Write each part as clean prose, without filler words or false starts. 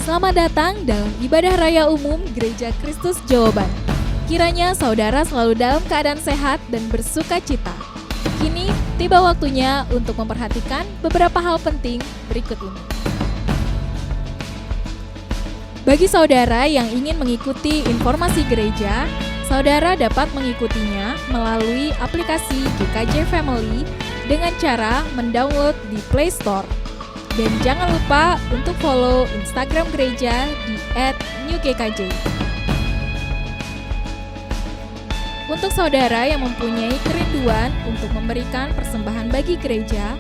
Selamat datang dalam ibadah raya umum Gereja Kristus Jawaban. Kiranya saudara selalu dalam keadaan sehat dan bersuka cita. Kini tiba waktunya untuk memperhatikan beberapa hal penting berikut ini. Bagi saudara yang ingin mengikuti informasi gereja, saudara dapat mengikutinya melalui aplikasi GKJ Family dengan cara mendownload di Play Store. Dan jangan lupa untuk follow Instagram gereja di @newgkj. Untuk saudara yang mempunyai kerinduan untuk memberikan persembahan bagi gereja,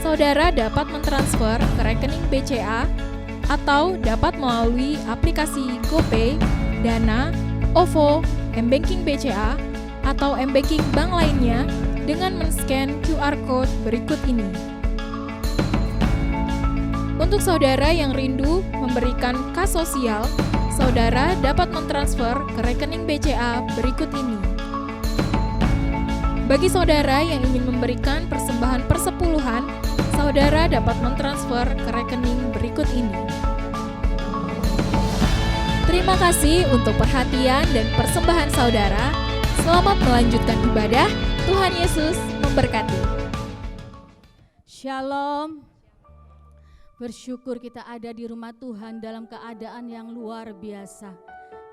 saudara dapat mentransfer ke rekening BCA atau dapat melalui aplikasi GoPay, Dana, OVO, M-Banking BCA, atau M-Banking bank lainnya dengan men-scan QR Code berikut ini. Untuk saudara yang rindu memberikan kas sosial, saudara dapat mentransfer ke rekening BCA berikut ini. Bagi saudara yang ingin memberikan persembahan persepuluhan, saudara dapat mentransfer ke rekening berikut ini. Terima kasih untuk perhatian dan persembahan saudara. Selamat melanjutkan ibadah. Tuhan Yesus memberkati. Shalom. Bersyukur kita ada di rumah Tuhan dalam keadaan yang luar biasa.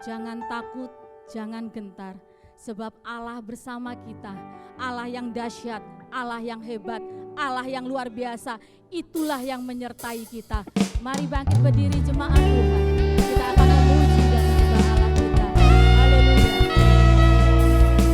Jangan takut, jangan gentar, sebab Allah bersama kita. Allah yang dahsyat, Allah yang hebat, Allah yang luar biasa, itulah yang menyertai kita. Mari bangkit berdiri jemaat Tuhan. Kita akan memuji dan menyembah Allah kita. Haleluya. Sekalipun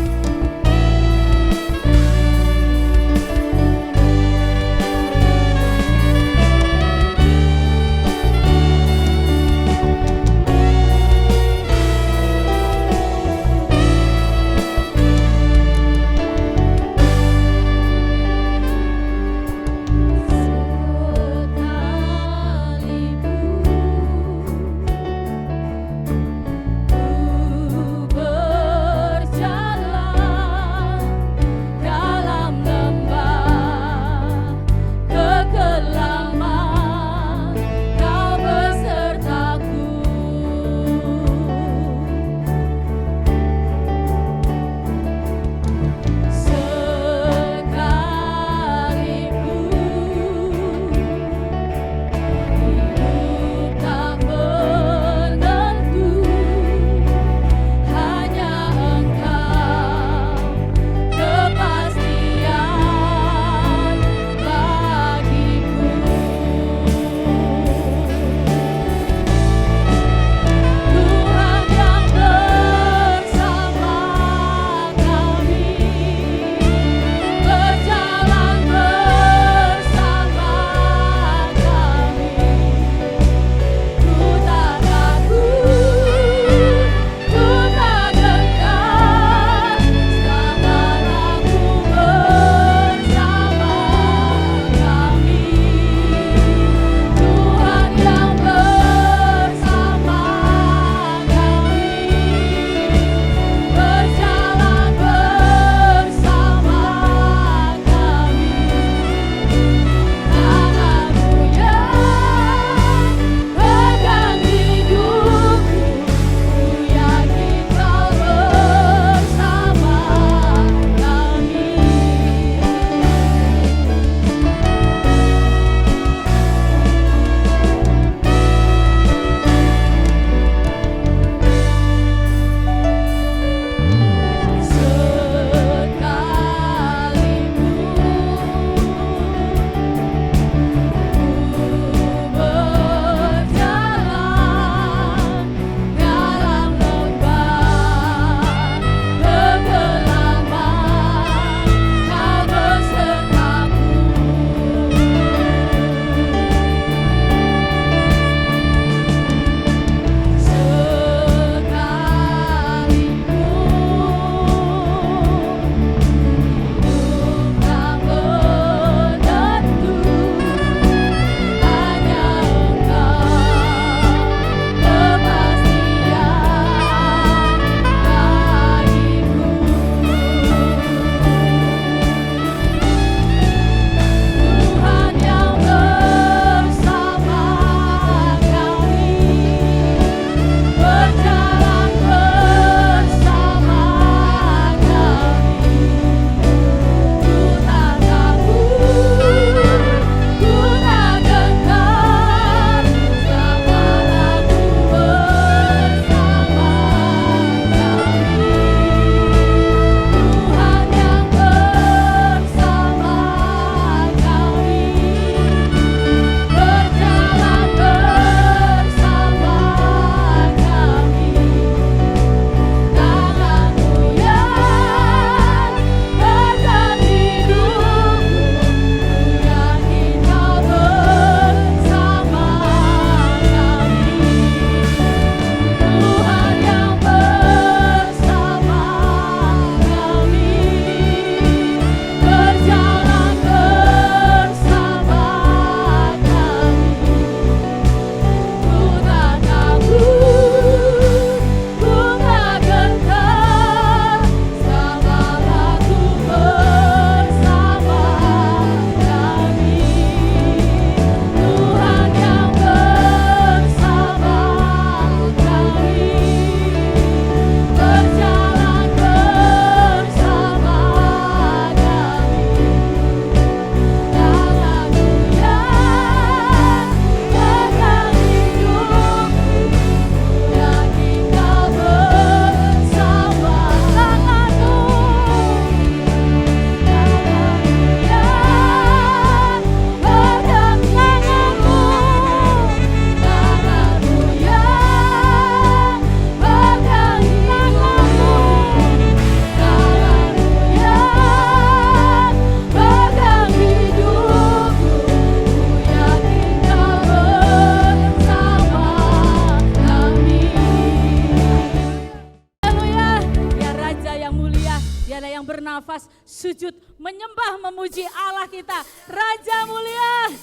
saudara yang bernafas, sujud, menyembah, memuji Allah kita, Raja mulia.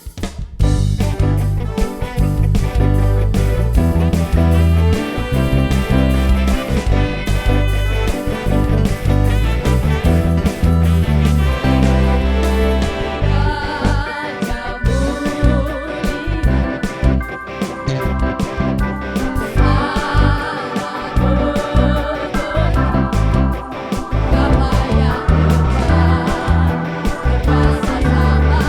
Kuasa namanya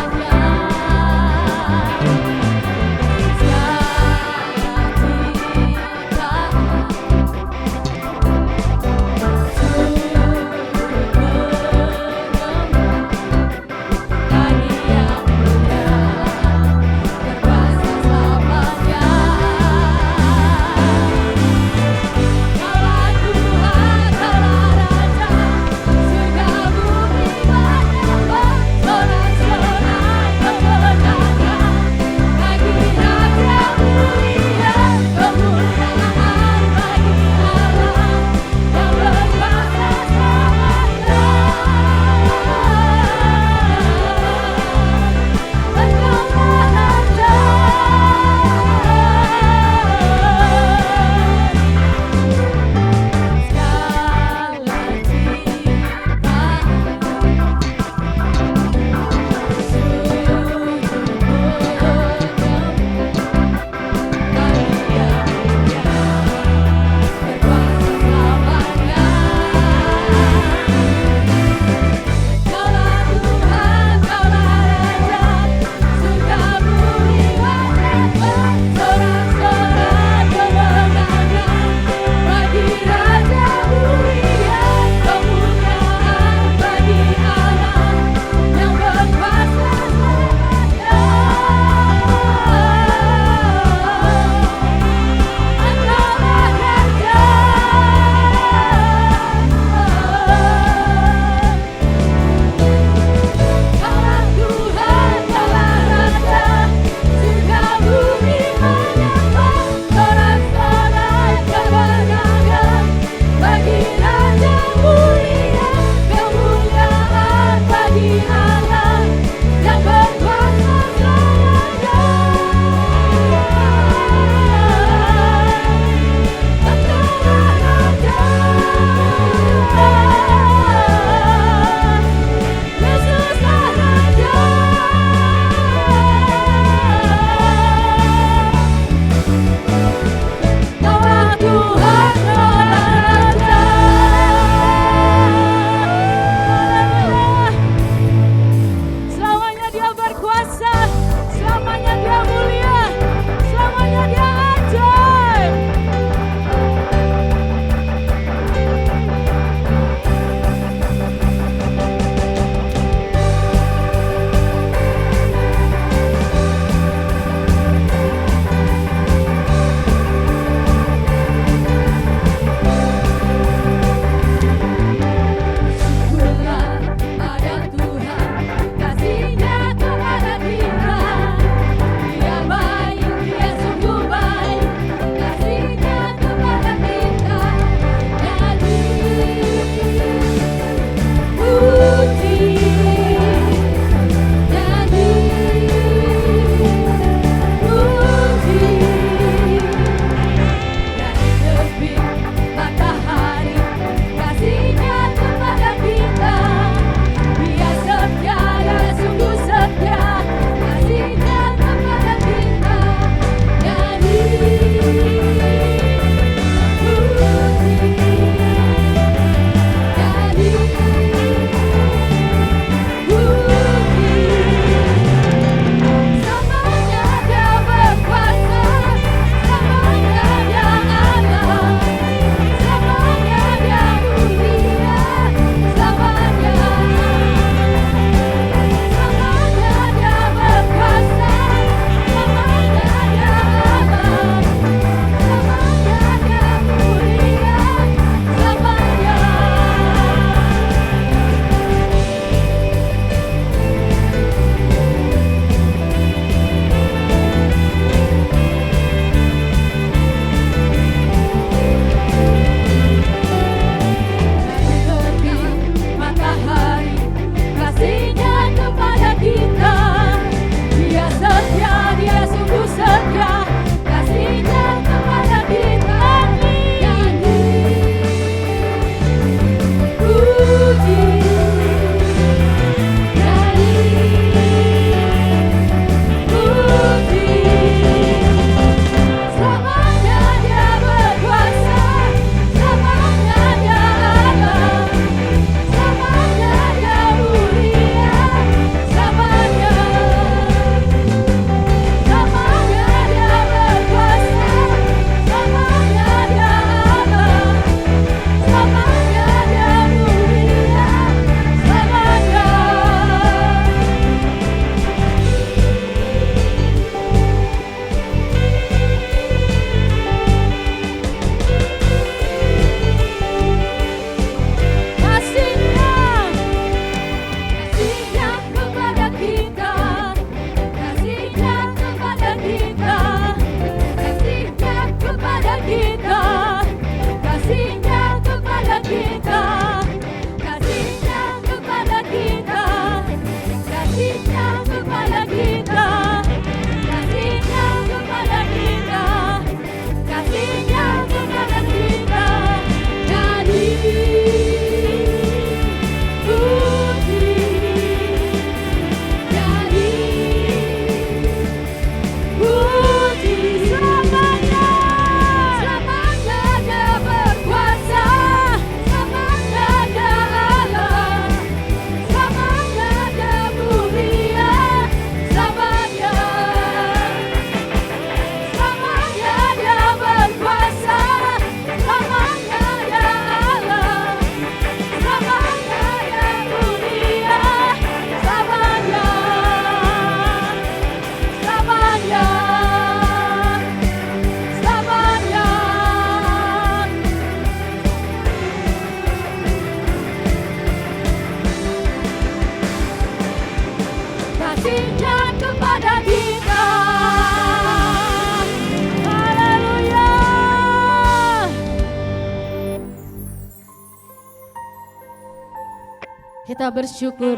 Kita bersyukur,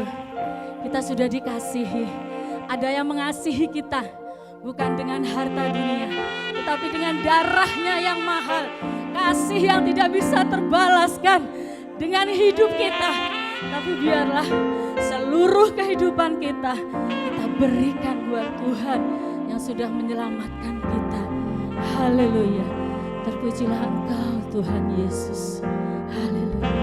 kita sudah dikasihi. Ada yang mengasihi kita, bukan dengan harta dunia, tetapi dengan darahnya yang mahal. Kasih yang tidak bisa terbalaskan dengan hidup kita. Tapi biarlah seluruh kehidupan kita berikan buat Tuhan yang sudah menyelamatkan kita. Haleluya. Terpujilah Engkau Tuhan Yesus. Haleluya.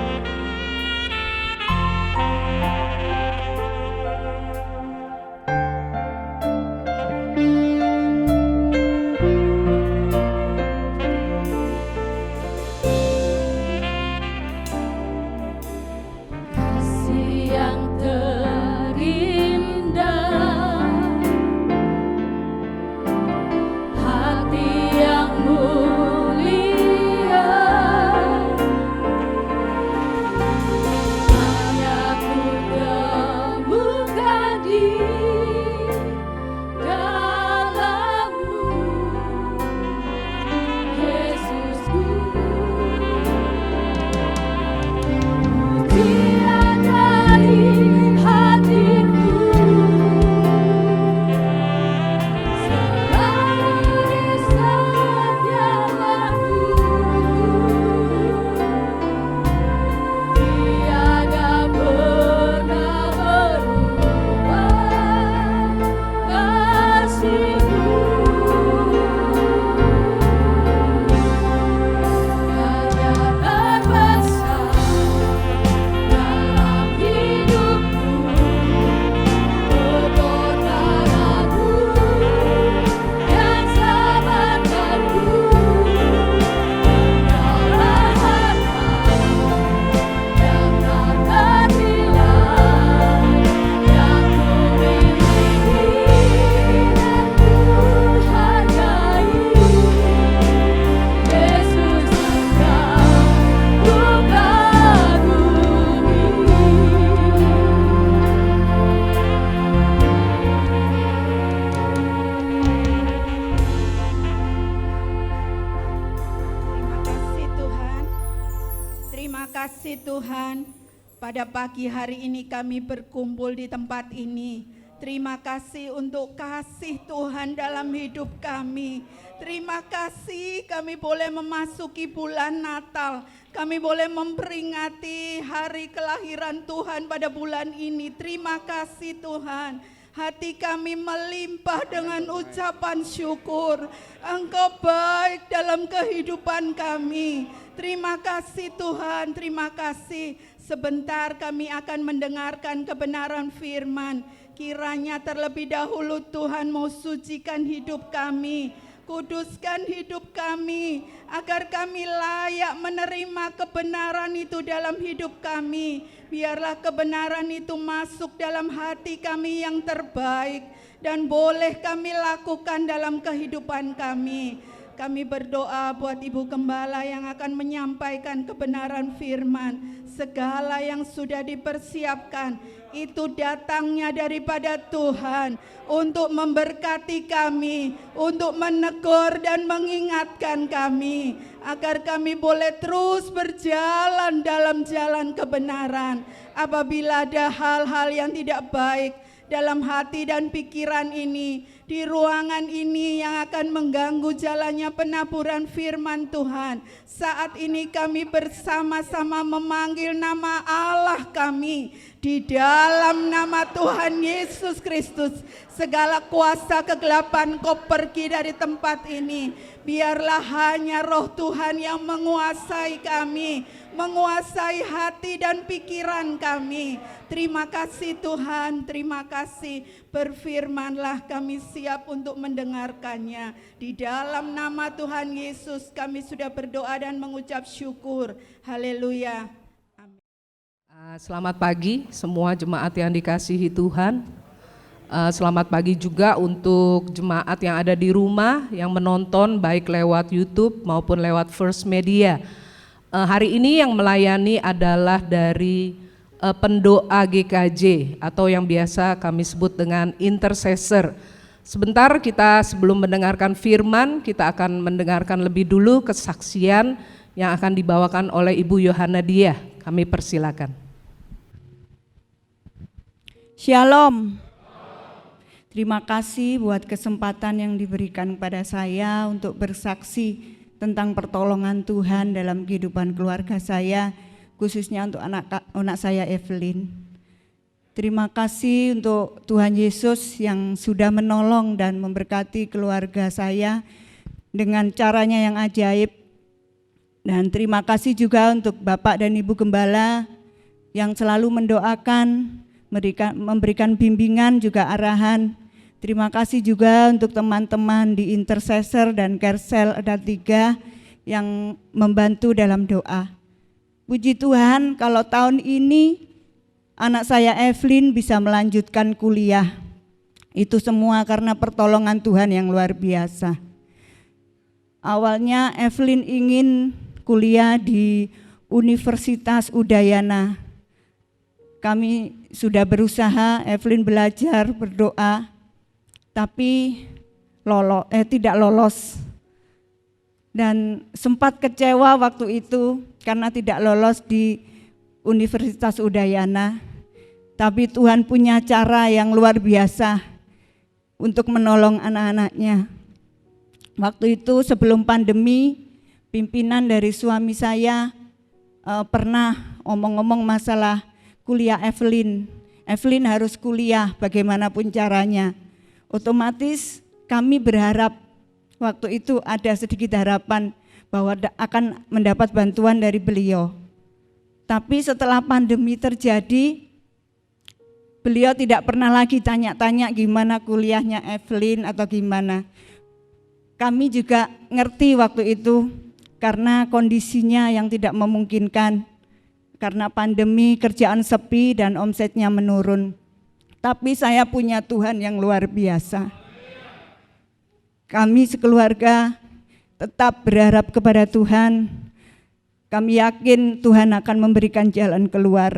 Pada pagi hari ini kami berkumpul di tempat ini. Terima kasih untuk kasih Tuhan dalam hidup kami. Terima kasih kami boleh memasuki bulan Natal. Kami boleh memperingati hari kelahiran Tuhan pada bulan ini. Terima kasih Tuhan. Hati kami melimpah dengan ucapan syukur. Engkau baik dalam kehidupan kami. Terima kasih Tuhan, terima kasih. Sebentar kami akan mendengarkan kebenaran firman. Kiranya terlebih dahulu Tuhan mau sucikan hidup kami. Kuduskan hidup kami, agar kami layak menerima kebenaran itu dalam hidup kami. Biarlah kebenaran itu masuk dalam hati kami yang terbaik, dan boleh kami lakukan dalam kehidupan kami. Kami berdoa buat Ibu Gembala yang akan menyampaikan kebenaran firman. Segala yang sudah dipersiapkan itu datangnya daripada Tuhan untuk memberkati kami, untuk menegur dan mengingatkan kami, agar kami boleh terus berjalan dalam jalan kebenaran. Apabila ada hal-hal yang tidak baik dalam hati dan pikiran ini, di ruangan ini yang akan mengganggu jalannya penaburan firman Tuhan, saat ini kami bersama-sama memanggil nama Allah kami. Di dalam nama Tuhan Yesus Kristus, segala kuasa kegelapan kau pergi dari tempat ini. Biarlah hanya roh Tuhan yang menguasai kami, menguasai hati dan pikiran kami. Terima kasih Tuhan, terima kasih. Berfirmanlah, kami siap untuk mendengarkannya. Di dalam nama Tuhan Yesus kami sudah berdoa dan mengucap syukur. Haleluya. Selamat pagi semua jemaat yang dikasihi Tuhan. Selamat pagi juga untuk jemaat yang ada di rumah, yang menonton baik lewat YouTube maupun lewat First Media. Hari ini yang melayani adalah dari pendoa GKJ atau yang biasa kami sebut dengan intercessor. Sebentar kita sebelum mendengarkan firman, kita akan mendengarkan lebih dulu kesaksian yang akan dibawakan oleh Ibu Yohana Diah. Kami persilakan. Shalom. Terima kasih buat kesempatan yang diberikan kepada saya untuk bersaksi tentang pertolongan Tuhan dalam kehidupan keluarga saya, khususnya untuk anak saya Evelyn. Terima kasih untuk Tuhan Yesus yang sudah menolong dan memberkati keluarga saya dengan caranya yang ajaib. Dan terima kasih juga untuk Bapak dan Ibu Gembala yang selalu mendoakan, memberikan bimbingan juga arahan. Terima kasih juga untuk teman-teman di Intercessor dan Kersel ada 3 yang membantu dalam doa. Puji Tuhan kalau tahun ini anak saya Evelyn bisa melanjutkan kuliah. Itu semua karena pertolongan Tuhan yang luar biasa. Awalnya Evelyn ingin kuliah di Universitas Udayana. Kami sudah berusaha, Evelyn belajar, berdoa, tapi tidak lolos. Dan sempat kecewa waktu itu karena tidak lolos di Universitas Udayana. Tapi Tuhan punya cara yang luar biasa untuk menolong anak-anaknya. Waktu itu sebelum pandemi, pimpinan dari suami saya pernah omong-omong masalah kuliah Evelyn. Evelyn harus kuliah bagaimanapun caranya. Otomatis kami berharap waktu itu ada sedikit harapan bahwa akan mendapat bantuan dari beliau. Tapi setelah pandemi terjadi, beliau tidak pernah lagi tanya-tanya gimana kuliahnya Evelyn atau gimana. Kami juga ngerti waktu itu karena kondisinya yang tidak memungkinkan. Karena pandemi, kerjaan sepi dan omsetnya menurun. Tapi saya punya Tuhan yang luar biasa. Kami sekeluarga tetap berharap kepada Tuhan. Kami yakin Tuhan akan memberikan jalan keluar.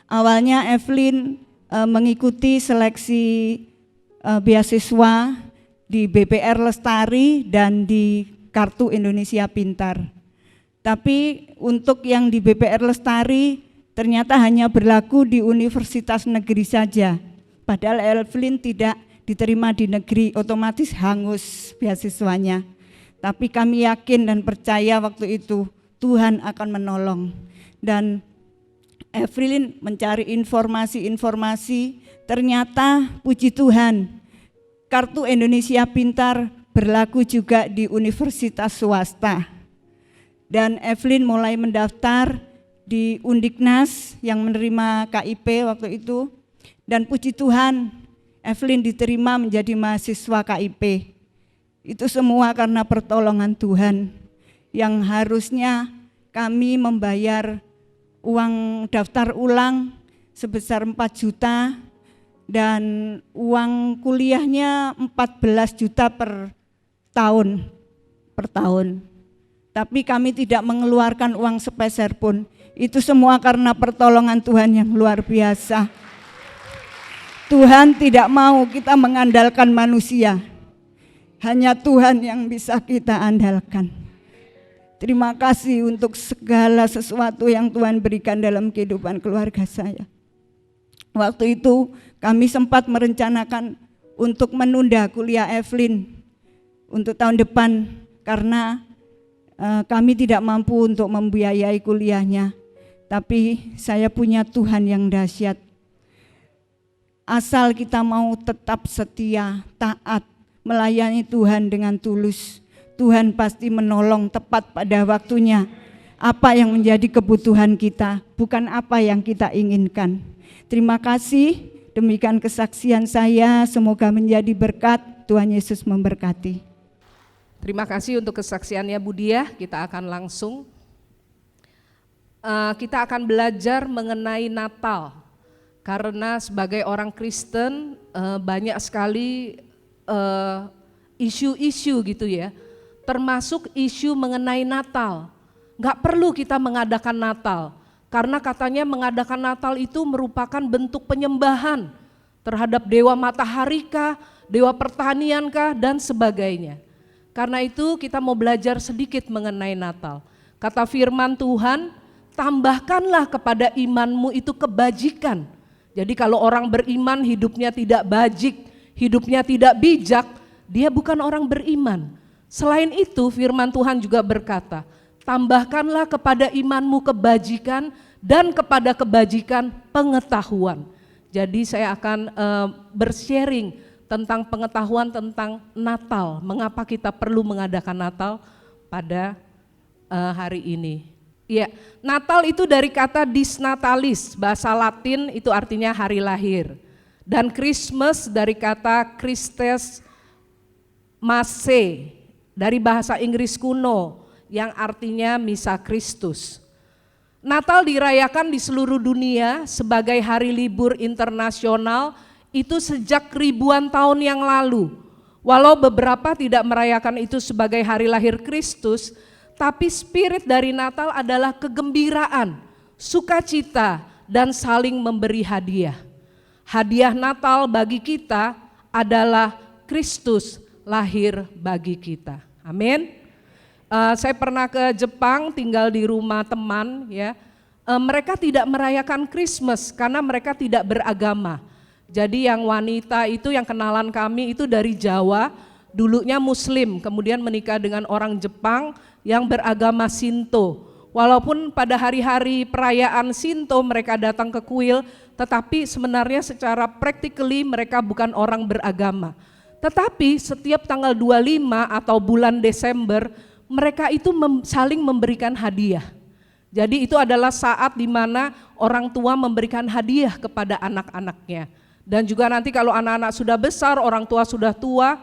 Awalnya Evelyn mengikuti seleksi beasiswa di BPR Lestari dan di Kartu Indonesia Pintar. Tapi untuk yang di BPR Lestari ternyata hanya berlaku di universitas negeri saja. Padahal Evelyn tidak diterima di negeri, otomatis hangus beasiswanya. Tapi kami yakin dan percaya waktu itu Tuhan akan menolong. Dan Evelyn mencari informasi-informasi, ternyata puji Tuhan Kartu Indonesia Pintar berlaku juga di universitas swasta. Dan Evelyn mulai mendaftar di Undiknas yang menerima KIP waktu itu. Dan puji Tuhan, Evelyn diterima menjadi mahasiswa KIP. Itu semua karena pertolongan Tuhan. Yang harusnya kami membayar uang daftar ulang sebesar 4 juta dan uang kuliahnya 14 juta per tahun. Tapi kami tidak mengeluarkan uang sepeser pun. Itu semua karena pertolongan Tuhan yang luar biasa. Tuhan tidak mau kita mengandalkan manusia. Hanya Tuhan yang bisa kita andalkan. Terima kasih untuk segala sesuatu yang Tuhan berikan dalam kehidupan keluarga saya. Waktu itu kami sempat merencanakan untuk menunda kuliah Evelyn untuk tahun depan karena kami tidak mampu untuk membiayai kuliahnya, tapi saya punya Tuhan yang dahsyat. Asal kita mau tetap setia, taat, melayani Tuhan dengan tulus, Tuhan pasti menolong tepat pada waktunya. Apa yang menjadi kebutuhan kita, bukan apa yang kita inginkan. Terima kasih, demikian kesaksian saya, semoga menjadi berkat. Tuhan Yesus memberkati. Terima kasih untuk kesaksiannya Bu Diah. Kita akan langsung kita akan belajar mengenai Natal. Karena sebagai orang Kristen banyak sekali isu-isu gitu ya. Termasuk isu mengenai Natal. Gak perlu kita mengadakan Natal. Karena katanya mengadakan Natal itu merupakan bentuk penyembahan terhadap dewa matahari kah, dewa pertanian kah, dan sebagainya. Karena itu kita mau belajar sedikit mengenai Natal. Kata firman Tuhan, tambahkanlah kepada imanmu itu kebajikan. Jadi kalau orang beriman hidupnya tidak bajik, hidupnya tidak bijak, dia bukan orang beriman. Selain itu firman Tuhan juga berkata, tambahkanlah kepada imanmu kebajikan dan kepada kebajikan pengetahuan. Jadi saya akan bersharing tentang pengetahuan tentang Natal. Mengapa kita perlu mengadakan Natal pada hari ini. Ya, Natal itu dari kata disnatalis, bahasa Latin itu artinya hari lahir. Dan Christmas dari kata Christes Masse, dari bahasa Inggris kuno yang artinya misa Kristus. Natal dirayakan di seluruh dunia sebagai hari libur internasional itu sejak ribuan tahun yang lalu. Walau beberapa tidak merayakan itu sebagai hari lahir Kristus, tapi spirit dari Natal adalah kegembiraan, sukacita, dan saling memberi hadiah. Hadiah Natal bagi kita adalah Kristus lahir bagi kita. Amin. Saya pernah ke Jepang, tinggal di rumah teman, ya. Mereka tidak merayakan Christmas karena mereka tidak beragama. Jadi yang wanita itu yang kenalan kami itu dari Jawa, dulunya Muslim, kemudian menikah dengan orang Jepang yang beragama Shinto. Walaupun pada hari-hari perayaan Shinto mereka datang ke kuil, tetapi sebenarnya secara practically mereka bukan orang beragama. Tetapi setiap tanggal 25 atau bulan Desember, mereka itu saling memberikan hadiah. Jadi itu adalah saat di mana orang tua memberikan hadiah kepada anak-anaknya. Dan juga nanti kalau anak-anak sudah besar, orang tua sudah tua,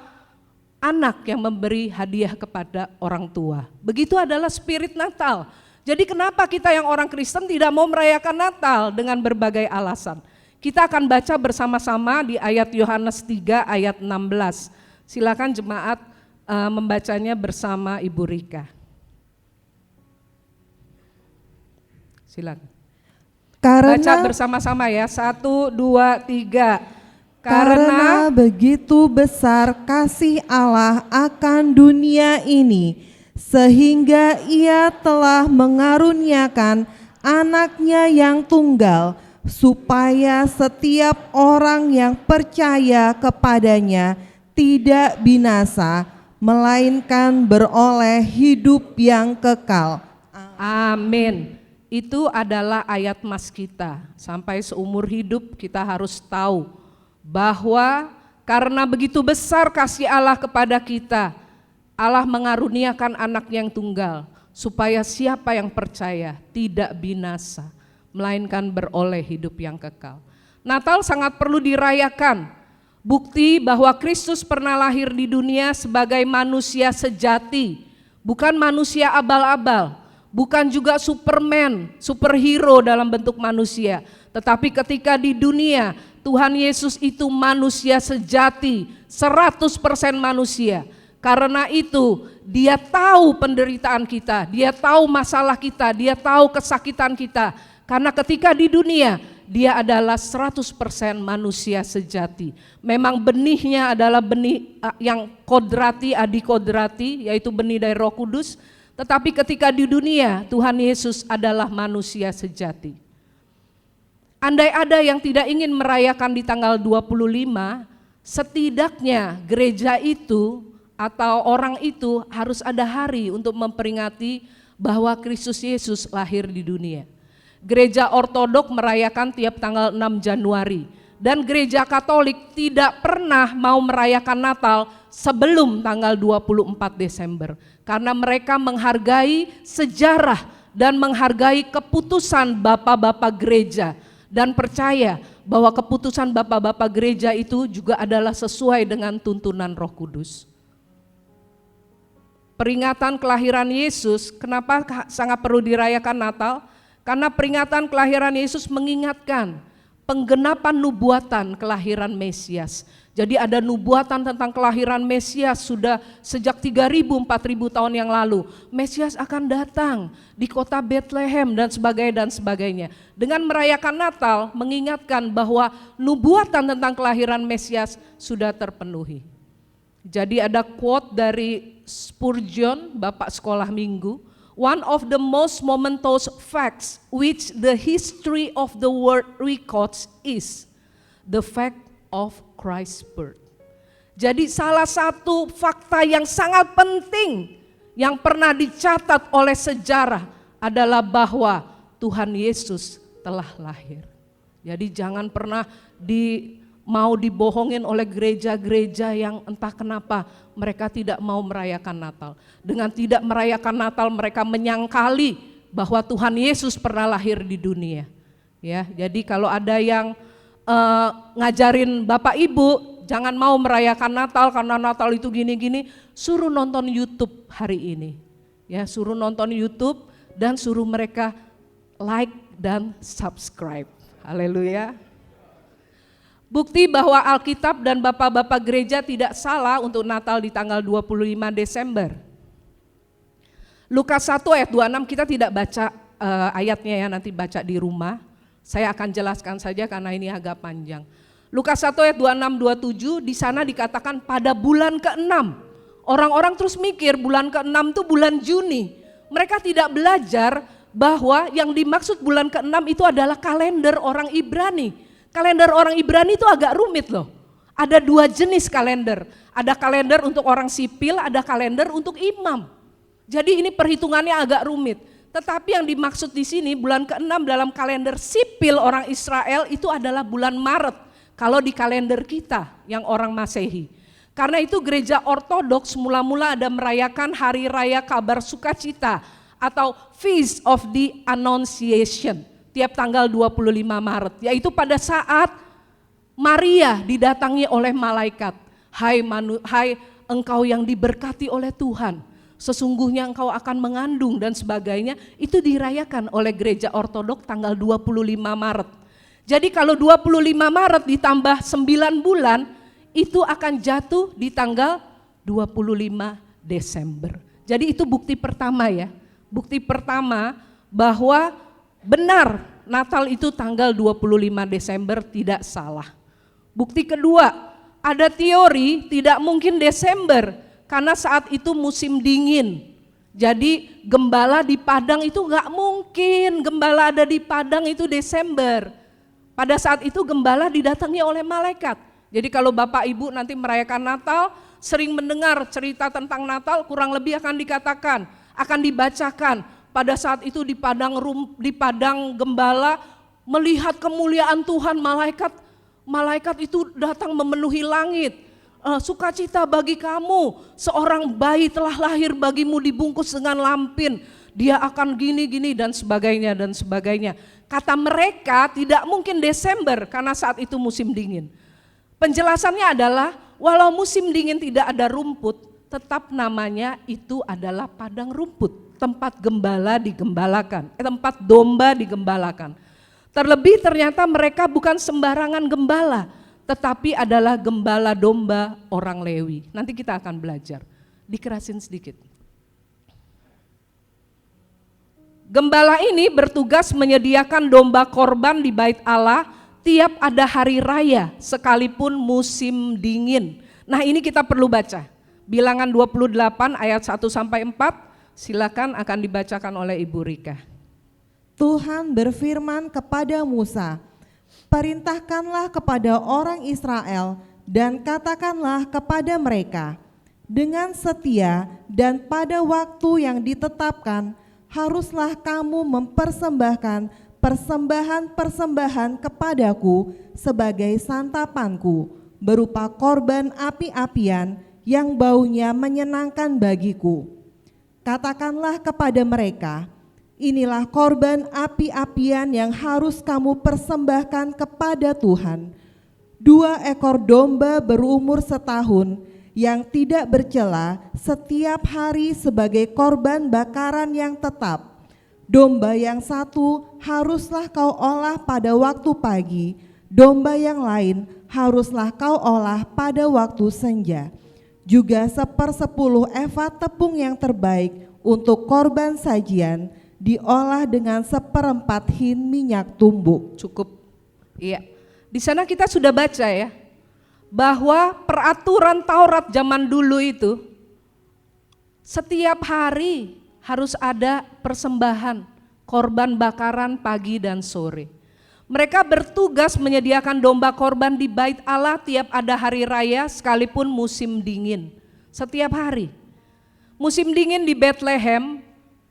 anak yang memberi hadiah kepada orang tua. Begitu adalah spirit Natal. Jadi kenapa kita yang orang Kristen tidak mau merayakan Natal dengan berbagai alasan? Kita akan baca bersama-sama di ayat Yohanes 3 ayat 16. Silakan jemaat membacanya bersama Ibu Rika. Silakan. Baca bersama-sama ya, 1, 2, 3. Karena begitu besar kasih Allah akan dunia ini, sehingga Ia telah mengaruniakan anaknya yang tunggal, supaya setiap orang yang percaya kepadanya tidak binasa, melainkan beroleh hidup yang kekal. Amin. Itu adalah ayat mas kita. Sampai seumur hidup kita harus tahu bahwa karena begitu besar kasih Allah kepada kita, Allah mengaruniakan anak yang tunggal, supaya siapa yang percaya tidak binasa, melainkan beroleh hidup yang kekal. Natal sangat perlu dirayakan. Bukti bahwa Kristus pernah lahir di dunia sebagai manusia sejati, bukan manusia abal-abal, bukan juga Superman, superhero dalam bentuk manusia. Tetapi ketika di dunia, Tuhan Yesus itu manusia sejati, 100% manusia. Karena itu Dia tahu penderitaan kita, Dia tahu masalah kita, Dia tahu kesakitan kita. Karena ketika di dunia, Dia adalah 100% manusia sejati. Memang benihnya adalah benih yang kodrati, adikodrati, yaitu benih dari Roh Kudus. Tetapi ketika di dunia, Tuhan Yesus adalah manusia sejati. Andai ada yang tidak ingin merayakan di tanggal 25, setidaknya gereja itu atau orang itu harus ada hari untuk memperingati bahwa Kristus Yesus lahir di dunia. Gereja Ortodok merayakan tiap tanggal 6 Januari dan gereja Katolik tidak pernah mau merayakan Natal sebelum tanggal 24 Desember karena mereka menghargai sejarah dan menghargai keputusan bapak-bapak gereja dan percaya bahwa keputusan bapak-bapak gereja itu juga adalah sesuai dengan tuntunan Roh Kudus. Peringatan kelahiran Yesus, kenapa sangat perlu dirayakan Natal? Karena peringatan kelahiran Yesus mengingatkan penggenapan nubuatan kelahiran Mesias. Jadi ada nubuatan tentang kelahiran Mesias sudah sejak 3.000, 4.000 tahun yang lalu. Mesias akan datang di kota Bethlehem dan sebagainya. Dengan merayakan Natal mengingatkan bahwa nubuatan tentang kelahiran Mesias sudah terpenuhi. Jadi ada quote dari Spurgeon, Bapak Sekolah Minggu. One of the most momentous facts which the history of the world records is the fact of Christ's birth. Jadi salah satu fakta yang sangat penting yang pernah dicatat oleh sejarah adalah bahwa Tuhan Yesus telah lahir. Jadi jangan pernah mau dibohongin oleh gereja-gereja yang entah kenapa mereka tidak mau merayakan Natal. Dengan tidak merayakan Natal mereka menyangkali bahwa Tuhan Yesus pernah lahir di dunia. Ya, jadi kalau ada yang ngajarin Bapak Ibu jangan mau merayakan Natal karena Natal itu gini-gini, suruh nonton YouTube hari ini. Ya, suruh nonton YouTube dan suruh mereka like dan subscribe. Haleluya. Bukti bahwa Alkitab dan bapak-bapak gereja tidak salah untuk Natal di tanggal 25 Desember. Lukas 1 ayat 26 kita tidak baca ayatnya ya, nanti baca di rumah. Saya akan jelaskan saja karena ini agak panjang. Lukas 1 ayat 26-27 di sana dikatakan pada bulan ke-6. Orang-orang terus mikir bulan ke-6 itu bulan Juni. Mereka tidak belajar bahwa yang dimaksud bulan ke-6 itu adalah kalender orang Ibrani. Kalender orang Ibrani itu agak rumit loh. Ada 2 jenis kalender. Ada kalender untuk orang sipil, ada kalender untuk imam. Jadi ini perhitungannya agak rumit. Tetapi yang dimaksud di sini bulan ke-6 dalam kalender sipil orang Israel itu adalah bulan Maret. Kalau di kalender kita yang orang Masehi. Karena itu gereja ortodoks mula-mula ada merayakan hari raya kabar sukacita atau Feast of the Annunciation tiap tanggal 25 Maret. Yaitu pada saat Maria didatangi oleh malaikat. Hai engkau yang diberkati oleh Tuhan. Sesungguhnya engkau akan mengandung dan sebagainya. Itu dirayakan oleh gereja ortodoks tanggal 25 Maret. Jadi kalau 25 Maret ditambah 9 bulan, itu akan jatuh di tanggal 25 Desember. Jadi itu bukti pertama ya. Bukti pertama bahwa benar Natal itu tanggal 25 Desember tidak salah. Bukti kedua, ada teori tidak mungkin Desember karena saat itu musim dingin. Jadi gembala di Padang itu gak mungkin gembala ada di Padang itu Desember. Pada saat itu gembala didatangi oleh malaikat. Jadi kalau Bapak Ibu nanti merayakan Natal, sering mendengar cerita tentang Natal, kurang lebih akan dikatakan, akan dibacakan. Pada saat itu di padang gembala melihat kemuliaan Tuhan, malaikat itu datang memenuhi langit. Sukacita bagi kamu, seorang bayi telah lahir bagimu dibungkus dengan lampin. Dia akan gini-gini dan sebagainya. Kata mereka tidak mungkin Desember karena saat itu musim dingin. Penjelasannya adalah walau musim dingin tidak ada rumput, tetap namanya itu adalah padang rumput, tempat gembala digembalakan, tempat domba digembalakan. Terlebih ternyata mereka bukan sembarangan gembala, tetapi adalah gembala domba orang Lewi. Nanti kita akan belajar, dikerasin sedikit. Gembala ini bertugas menyediakan domba korban di bait Allah tiap ada hari raya sekalipun musim dingin. Nah ini kita perlu baca. Bilangan 28 ayat 1-4 silakan akan dibacakan oleh Ibu Rika. Tuhan berfirman kepada Musa, perintahkanlah kepada orang Israel dan katakanlah kepada mereka, dengan setia dan pada waktu yang ditetapkan, haruslah kamu mempersembahkan persembahan-persembahan kepadaku sebagai santapanku, berupa korban api-apian yang baunya menyenangkan bagiku. Katakanlah kepada mereka, inilah korban api-apian yang harus kamu persembahkan kepada Tuhan. 2 ekor domba berumur setahun yang tidak bercela setiap hari sebagai korban bakaran yang tetap. Domba yang satu haruslah kau olah pada waktu pagi, domba yang lain haruslah kau olah pada waktu senja. Juga 1/10 eva tepung yang terbaik untuk korban sajian, diolah dengan 1/4 hin minyak tumbuk. Cukup. Iya. Di sana kita sudah baca ya, bahwa peraturan Taurat zaman dulu itu setiap hari harus ada persembahan korban bakaran pagi dan sore. Mereka bertugas menyediakan domba korban di bait Allah tiap ada hari raya sekalipun musim dingin. Setiap hari. Musim dingin di Bethlehem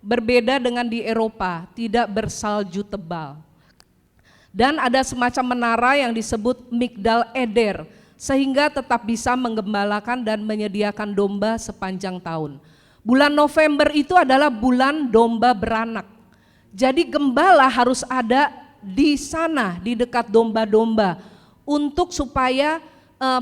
berbeda dengan di Eropa, tidak bersalju tebal. Dan ada semacam menara yang disebut Migdal Eder, sehingga tetap bisa menggembalakan dan menyediakan domba sepanjang tahun. Bulan November itu adalah bulan domba beranak. Jadi gembala harus ada di sana, di dekat domba-domba, untuk supaya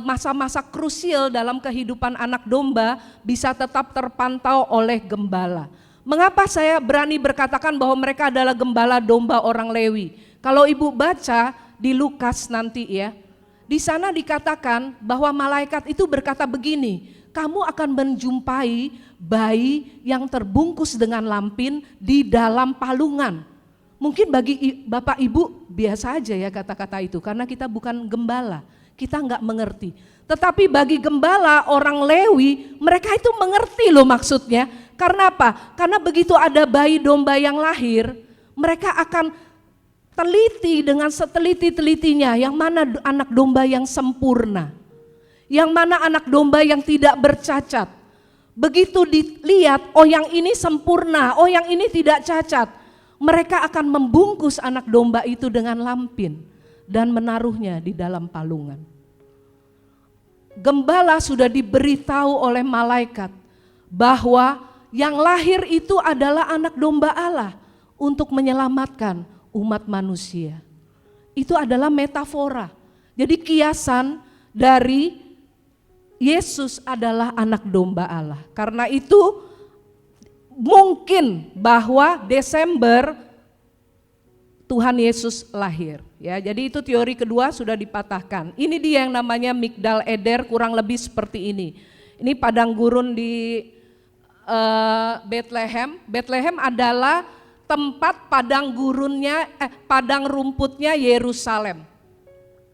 masa-masa krusial dalam kehidupan anak domba bisa tetap terpantau oleh gembala. Mengapa saya berani berkatakan bahwa mereka adalah gembala domba orang Lewi? Kalau ibu baca di Lukas nanti ya, di sana dikatakan bahwa malaikat itu berkata begini, kamu akan menjumpai bayi yang terbungkus dengan lampin di dalam palungan. Mungkin bagi Bapak Ibu biasa aja ya kata-kata itu, karena kita bukan gembala, kita nggak mengerti. Tetapi bagi gembala orang Lewi, mereka itu mengerti loh maksudnya. Karena apa? Karena begitu ada bayi domba yang lahir, mereka akan teliti dengan seteliti-telitinya yang mana anak domba yang sempurna, yang mana anak domba yang tidak bercacat. Begitu dilihat, oh yang ini sempurna, oh yang ini tidak cacat, mereka akan membungkus anak domba itu dengan lampin dan menaruhnya di dalam palungan. Gembala sudah diberitahu oleh malaikat bahwa yang lahir itu adalah anak domba Allah untuk menyelamatkan umat manusia. Itu adalah metafora. Jadi kiasan dari Yesus adalah anak domba Allah. Karena itu mungkin bahwa Desember Tuhan Yesus lahir. Ya, jadi itu teori kedua sudah dipatahkan. Ini dia yang namanya Migdal Eder, kurang lebih seperti ini. Ini padang gurun di Bethlehem. Bethlehem adalah tempat padang rumputnya Yerusalem.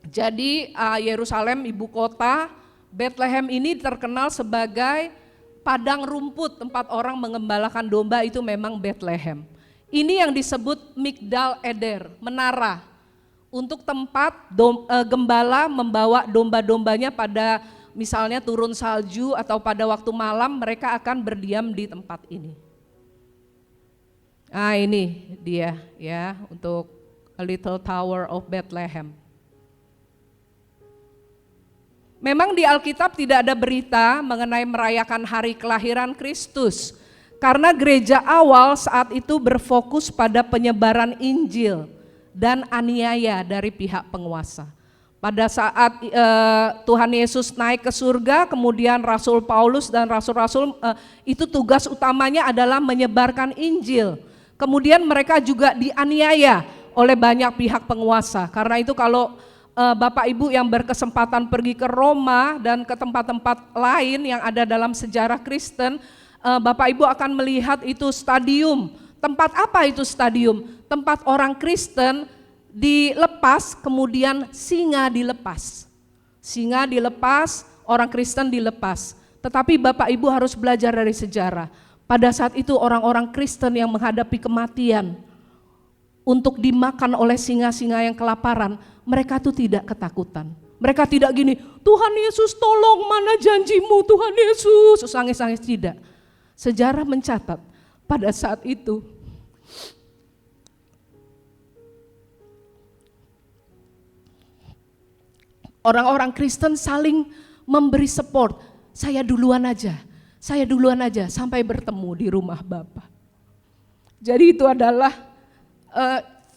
Jadi Yerusalem ibu kota, Bethlehem ini terkenal sebagai padang rumput, tempat orang mengembalakan domba itu memang Bethlehem. Ini yang disebut Migdal Eder, menara untuk tempat gembala membawa domba-dombanya pada misalnya turun salju atau pada waktu malam mereka akan berdiam di tempat ini. Nah ini dia ya untuk A Little Tower of Bethlehem. Memang di Alkitab tidak ada berita mengenai merayakan hari kelahiran Kristus. Karena gereja awal saat itu berfokus pada penyebaran Injil dan aniaya dari pihak penguasa. Pada saat Tuhan Yesus naik ke surga, kemudian Rasul Paulus dan rasul-rasul itu tugas utamanya adalah menyebarkan Injil. Kemudian mereka juga dianiaya oleh banyak pihak penguasa. Karena itu kalau Bapak Ibu yang berkesempatan pergi ke Roma dan ke tempat-tempat lain yang ada dalam sejarah Kristen, Bapak Ibu akan melihat itu stadium. Tempat apa itu stadium? Tempat orang Kristen dilepas, kemudian singa dilepas. Singa dilepas, orang Kristen dilepas. Tetapi Bapak Ibu harus belajar dari sejarah. Pada saat itu orang-orang Kristen yang menghadapi kematian untuk dimakan oleh singa-singa yang kelaparan, mereka tuh tidak ketakutan. Mereka tidak gini, Tuhan Yesus tolong, mana janjimu Tuhan Yesus, sangis-sangis, tidak. Sejarah mencatat pada saat itu orang-orang Kristen saling memberi support. Saya duluan aja sampai bertemu di rumah Bapa. Jadi itu adalah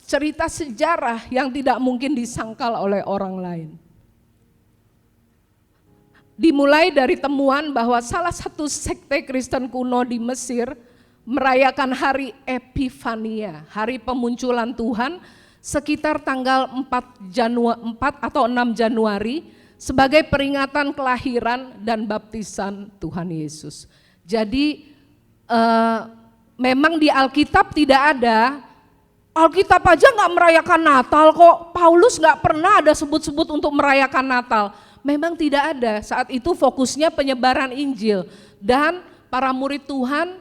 cerita sejarah yang tidak mungkin disangkal oleh orang lain. Dimulai dari temuan bahwa salah satu sekte Kristen kuno di Mesir merayakan hari Epifania, hari pemunculan Tuhan, sekitar tanggal 4 atau 6 Januari sebagai peringatan kelahiran dan baptisan Tuhan Yesus. Jadi memang di Alkitab tidak ada, Alkitab aja nggak merayakan Natal kok, Paulus nggak pernah ada sebut-sebut untuk merayakan Natal. Memang tidak ada, saat itu fokusnya penyebaran Injil dan para murid Tuhan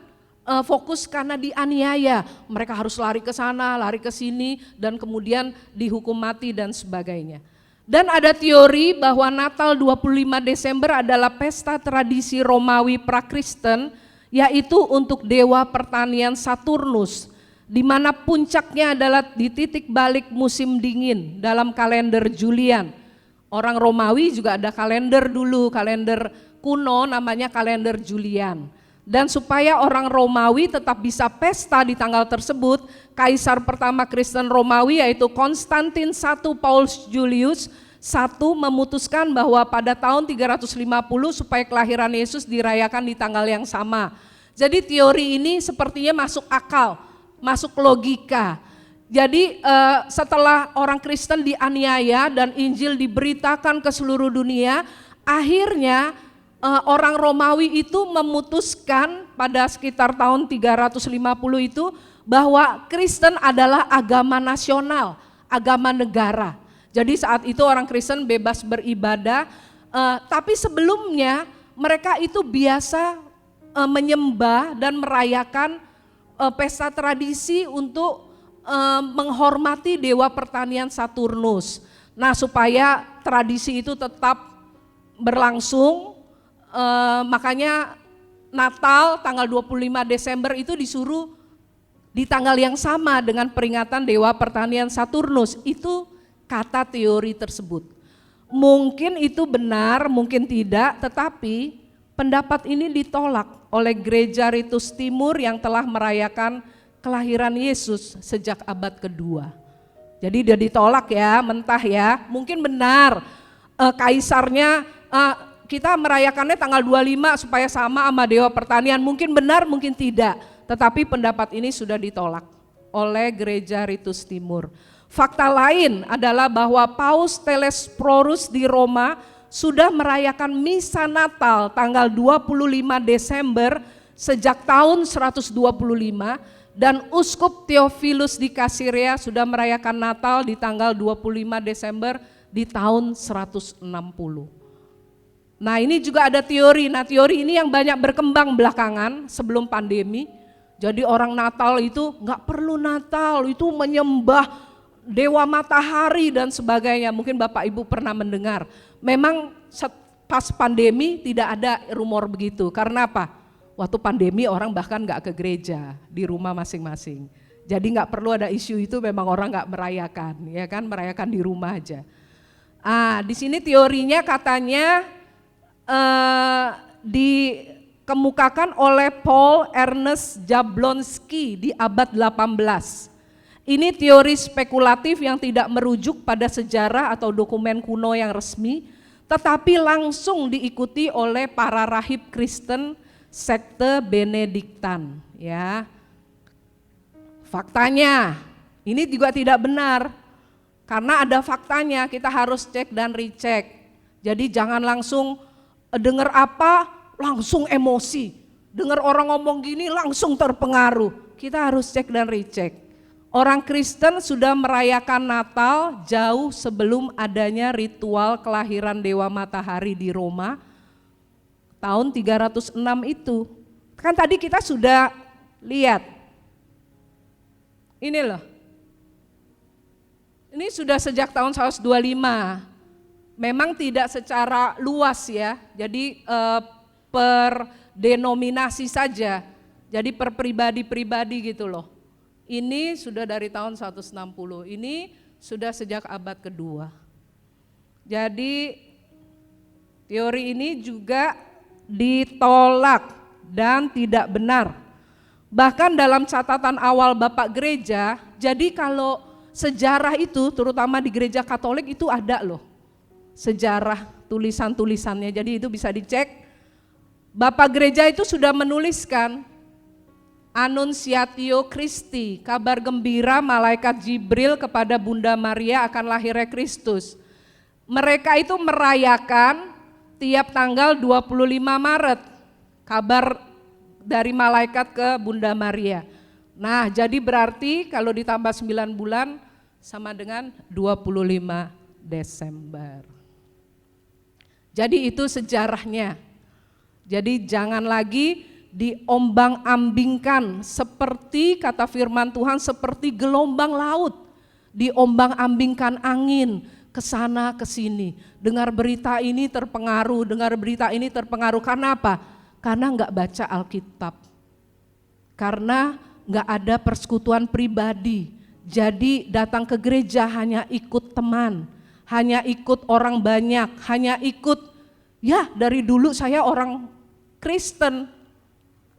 fokus karena dianiaya. Mereka harus lari ke sana, lari ke sini, dan kemudian dihukum mati dan sebagainya. Dan ada teori bahwa Natal 25 Desember adalah pesta tradisi Romawi prakristen, yaitu untuk dewa pertanian Saturnus, di mana puncaknya adalah di titik balik musim dingin dalam kalender Julian. Orang Romawi juga ada kalender dulu, kalender kuno namanya kalender Julian. Dan supaya orang Romawi tetap bisa pesta di tanggal tersebut, kaisar pertama Kristen Romawi yaitu Konstantin I Paulus Julius I memutuskan bahwa pada tahun 350 supaya kelahiran Yesus dirayakan di tanggal yang sama. Jadi teori ini sepertinya masuk akal, masuk logika. Jadi setelah orang Kristen dianiaya dan Injil diberitakan ke seluruh dunia, akhirnya orang Romawi itu memutuskan pada sekitar tahun 350 itu bahwa Kristen adalah agama nasional, agama negara. Jadi saat itu orang Kristen bebas beribadah, tapi sebelumnya mereka itu biasa menyembah dan merayakan pesta tradisi untuk menghormati dewa pertanian Saturnus. Nah, supaya tradisi itu tetap berlangsung, makanya Natal tanggal 25 Desember itu disuruh di tanggal yang sama dengan peringatan dewa pertanian Saturnus. Itu kata teori tersebut. Mungkin itu benar, mungkin tidak, tetapi pendapat ini ditolak oleh Gereja Ritus Timur yang telah merayakan kelahiran Yesus sejak abad kedua. Jadi dia ditolak ya, mentah ya. Mungkin benar kaisarnya kita merayakannya tanggal 25 supaya sama dewa pertanian. Mungkin benar, mungkin tidak. Tetapi pendapat ini sudah ditolak oleh Gereja Ritus Timur. Fakta lain adalah bahwa Paus Telesphorus di Roma sudah merayakan misa Natal tanggal 25 Desember sejak tahun 125 dan Uskup Theophilus di Kasirea sudah merayakan Natal di tanggal 25 Desember di tahun 160. Nah, ini juga ada teori. Nah, teori ini yang banyak berkembang belakangan sebelum pandemi. Jadi orang Natal itu nggak perlu Natal, itu menyembah dewa matahari dan sebagainya. Mungkin Bapak Ibu pernah mendengar. Memang pas pandemi tidak ada rumor begitu. Karena apa? Waktu pandemi orang bahkan nggak ke gereja, di rumah masing-masing. Jadi nggak perlu ada isu itu, memang orang nggak merayakan, ya kan, merayakan di rumah aja. Di sini teorinya katanya dikemukakan oleh Paul Ernest Jablonski di abad 18. Ini teori spekulatif yang tidak merujuk pada sejarah atau dokumen kuno yang resmi, tetapi langsung diikuti oleh para rahib Kristen sekte Benediktan. Ya, faktanya ini juga tidak benar, karena ada faktanya, kita harus cek dan recheck. Jadi jangan langsung dengar apa langsung emosi, dengar orang ngomong gini langsung terpengaruh. Kita harus cek dan recheck. Orang Kristen sudah merayakan Natal jauh sebelum adanya ritual kelahiran dewa matahari di Roma tahun 306 itu. Kan tadi kita sudah lihat. Ini loh. Ini sudah sejak tahun 125. Memang tidak secara luas ya. Jadi per denominasi saja. Jadi per pribadi-pribadi gitu loh. Ini sudah dari tahun 160, ini sudah sejak abad kedua. Jadi teori ini juga ditolak dan tidak benar. Bahkan dalam catatan awal Bapak Gereja, jadi kalau sejarah itu terutama di Gereja Katolik itu ada loh. Sejarah tulisan-tulisannya, jadi itu bisa dicek. Bapak Gereja itu sudah menuliskan Annunciatio Christi, kabar gembira malaikat Jibril kepada Bunda Maria akan lahirnya Kristus. Mereka itu merayakan tiap tanggal 25 Maret, kabar dari malaikat ke Bunda Maria. Nah, jadi berarti kalau ditambah 9 bulan sama dengan 25 Desember. Jadi itu sejarahnya. Jadi jangan lagi diombang-ambingkan seperti kata firman Tuhan, seperti gelombang laut, diombang-ambingkan angin ke sana ke sini. Dengar berita ini terpengaruh, dengar berita ini terpengaruh. Karena apa? Karena enggak baca Alkitab. Karena enggak ada persekutuan pribadi. Jadi datang ke gereja hanya ikut teman, hanya ikut orang banyak, hanya ikut, ya dari dulu saya orang Kristen.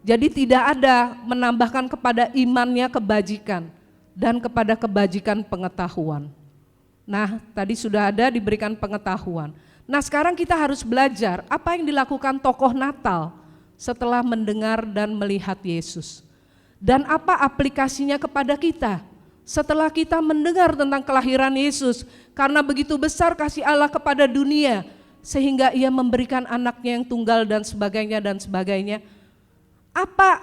Jadi tidak ada menambahkan kepada imannya kebajikan dan kepada kebajikan pengetahuan. Nah, tadi sudah ada diberikan pengetahuan. Nah, sekarang kita harus belajar apa yang dilakukan tokoh Natal setelah mendengar dan melihat Yesus. Dan apa aplikasinya kepada kita setelah kita mendengar tentang kelahiran Yesus. Karena begitu besar kasih Allah kepada dunia sehingga ia memberikan anaknya yang tunggal dan sebagainya dan sebagainya. Apa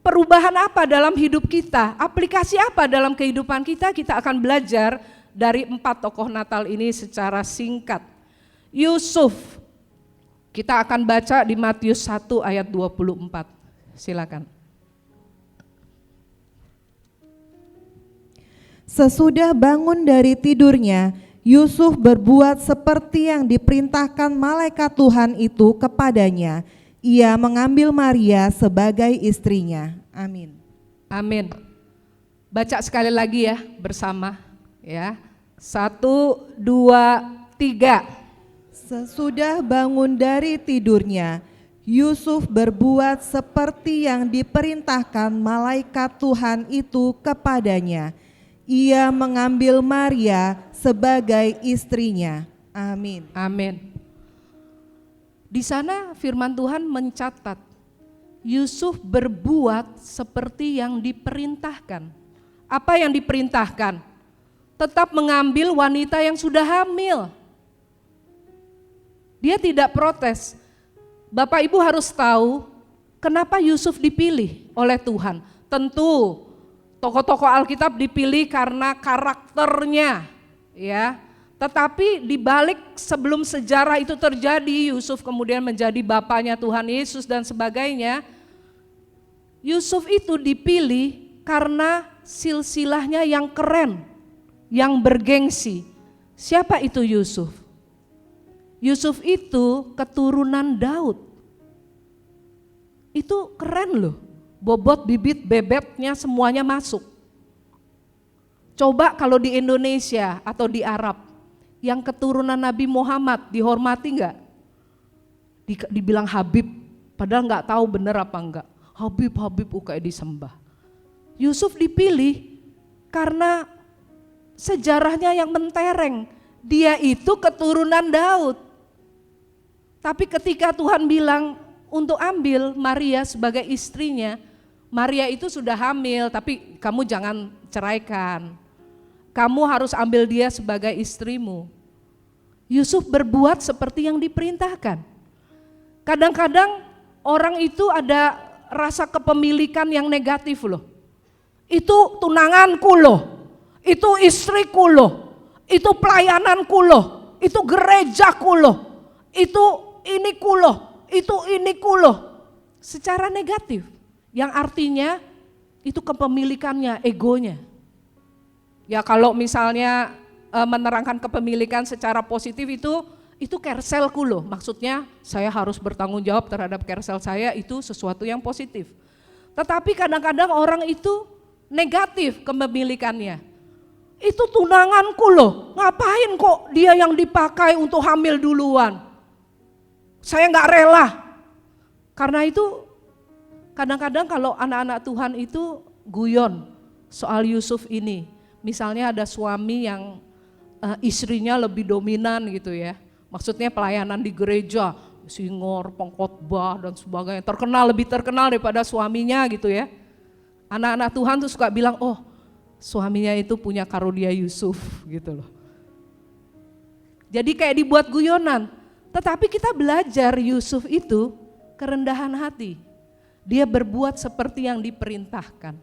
perubahan apa dalam hidup kita, aplikasi apa dalam kehidupan kita, kita akan belajar dari 4 tokoh Natal ini secara singkat. Yusuf, kita akan baca di Matius 1 ayat 24, silakan. Sesudah bangun dari tidurnya, Yusuf berbuat seperti yang diperintahkan malaikat Tuhan itu kepadanya. Ia mengambil Maria sebagai istrinya. Amin. Amin. Baca sekali lagi ya bersama ya. 1, 2, 3. Sesudah bangun dari tidurnya, Yusuf berbuat seperti yang diperintahkan malaikat Tuhan itu kepadanya. Ia mengambil Maria sebagai istrinya. Amin. Amin. Di sana firman Tuhan mencatat, Yusuf berbuat seperti yang diperintahkan. Apa yang diperintahkan? Tetap mengambil wanita yang sudah hamil. Dia tidak protes. Bapak Ibu harus tahu kenapa Yusuf dipilih oleh Tuhan. Tentu tokoh-tokoh Alkitab dipilih karena karakternya, ya. Tetapi di balik sebelum sejarah itu terjadi, Yusuf kemudian menjadi bapaknya Tuhan Yesus dan sebagainya. Yusuf itu dipilih karena silsilahnya yang keren, yang bergengsi. Siapa itu Yusuf? Yusuf itu keturunan Daud. Itu keren loh, bobot bibit bebetnya semuanya masuk. Coba kalau di Indonesia atau di Arab, yang keturunan Nabi Muhammad dihormati enggak? Dibilang Habib, padahal enggak tahu benar apa enggak. Habib kayak disembah. Yusuf dipilih karena sejarahnya yang mentereng. Dia itu keturunan Daud. Tapi ketika Tuhan bilang untuk ambil Maria sebagai istrinya, Maria itu sudah hamil, tapi kamu jangan ceraikan. Kamu harus ambil dia sebagai istrimu. Yusuf berbuat seperti yang diperintahkan. Kadang-kadang orang itu ada rasa kepemilikan yang negatif loh. Itu tunanganku loh, itu istriku loh, itu pelayananku loh, itu gerejaku loh, itu iniku loh, itu iniku loh. Secara negatif, yang artinya itu kepemilikannya, egonya. Ya kalau misalnya menerangkan kepemilikan secara positif itu kerselku loh, maksudnya saya harus bertanggung jawab terhadap kersel saya, itu sesuatu yang positif. Tetapi kadang-kadang orang itu negatif kepemilikannya. Itu tunanganku loh, ngapain kok dia yang dipakai untuk hamil duluan? Saya nggak rela. Karena itu kadang-kadang kalau anak-anak Tuhan itu guyon soal Yusuf ini. Misalnya ada suami yang istrinya lebih dominan gitu ya. Maksudnya pelayanan di gereja, singor, pengkhotbah dan sebagainya. Lebih terkenal daripada suaminya gitu ya. Anak-anak Tuhan tuh suka bilang, oh suaminya itu punya karunia Yusuf gitu loh. Jadi kayak dibuat guyonan. Tetapi kita belajar Yusuf itu kerendahan hati. Dia berbuat seperti yang diperintahkan.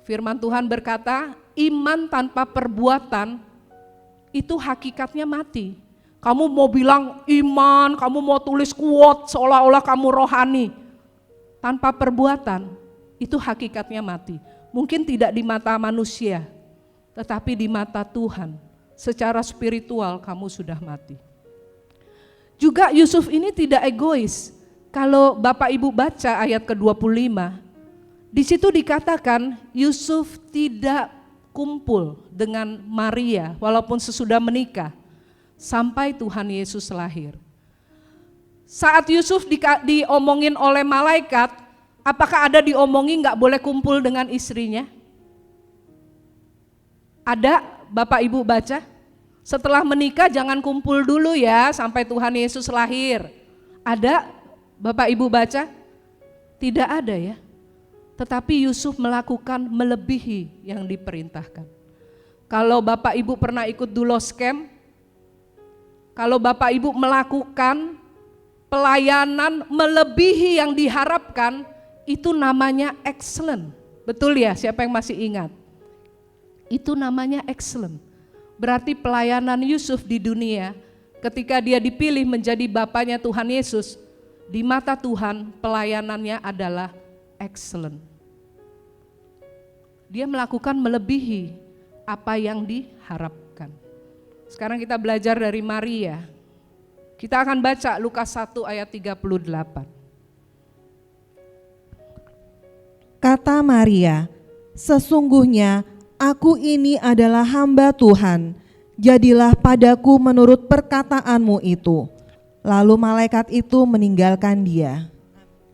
Firman Tuhan berkata, iman tanpa perbuatan itu hakikatnya mati. Kamu mau bilang iman, kamu mau tulis quote seolah-olah kamu rohani. tanpa perbuatan, itu hakikatnya mati. Mungkin tidak di mata manusia, tetapi di mata Tuhan, secara spiritual kamu sudah mati. Juga Yusuf ini tidak egois. Kalau Bapak Ibu baca ayat ke-25, di situ dikatakan Yusuf tidak kumpul dengan Maria walaupun sesudah menikah sampai Tuhan Yesus lahir. Saat Yusuf diomongin oleh malaikat, apakah ada diomongin nggak boleh kumpul dengan istrinya? Ada, Bapak Ibu baca? Setelah menikah jangan kumpul dulu ya sampai Tuhan Yesus lahir. Ada, Bapak Ibu baca? Tidak ada ya. Tetapi Yusuf melakukan melebihi yang diperintahkan. Kalau Bapak Ibu pernah ikut doulos camp, kalau Bapak Ibu melakukan pelayanan melebihi yang diharapkan, itu namanya excellent. Betul ya, siapa yang masih ingat? Itu namanya excellent. Berarti pelayanan Yusuf di dunia, ketika dia dipilih menjadi bapaknya Tuhan Yesus, di mata Tuhan pelayanannya adalah excellent. Dia melakukan melebihi apa yang diharapkan. Sekarang kita belajar dari Maria. Kita akan baca Lukas 1 ayat 38. Kata Maria, sesungguhnya aku ini adalah hamba Tuhan, jadilah padaku menurut perkataanmu itu. Lalu malaikat itu meninggalkan dia.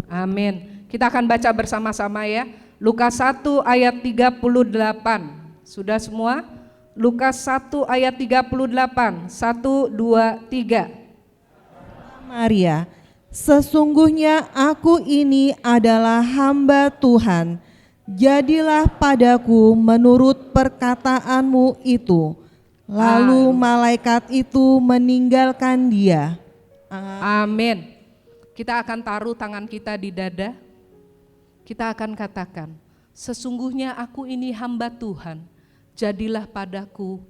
Amin. Kita akan baca bersama-sama ya. Lukas 1 ayat 38. Sudah semua? Lukas 1 ayat 38. 1, 2, 3. Maria, sesungguhnya aku ini adalah hamba Tuhan, jadilah padaku menurut perkataanmu itu. Lalu malaikat itu meninggalkan dia. Amin. Kita akan taruh tangan kita di dada. Kita akan katakan, sesungguhnya aku ini hamba Tuhan, jadilah padaku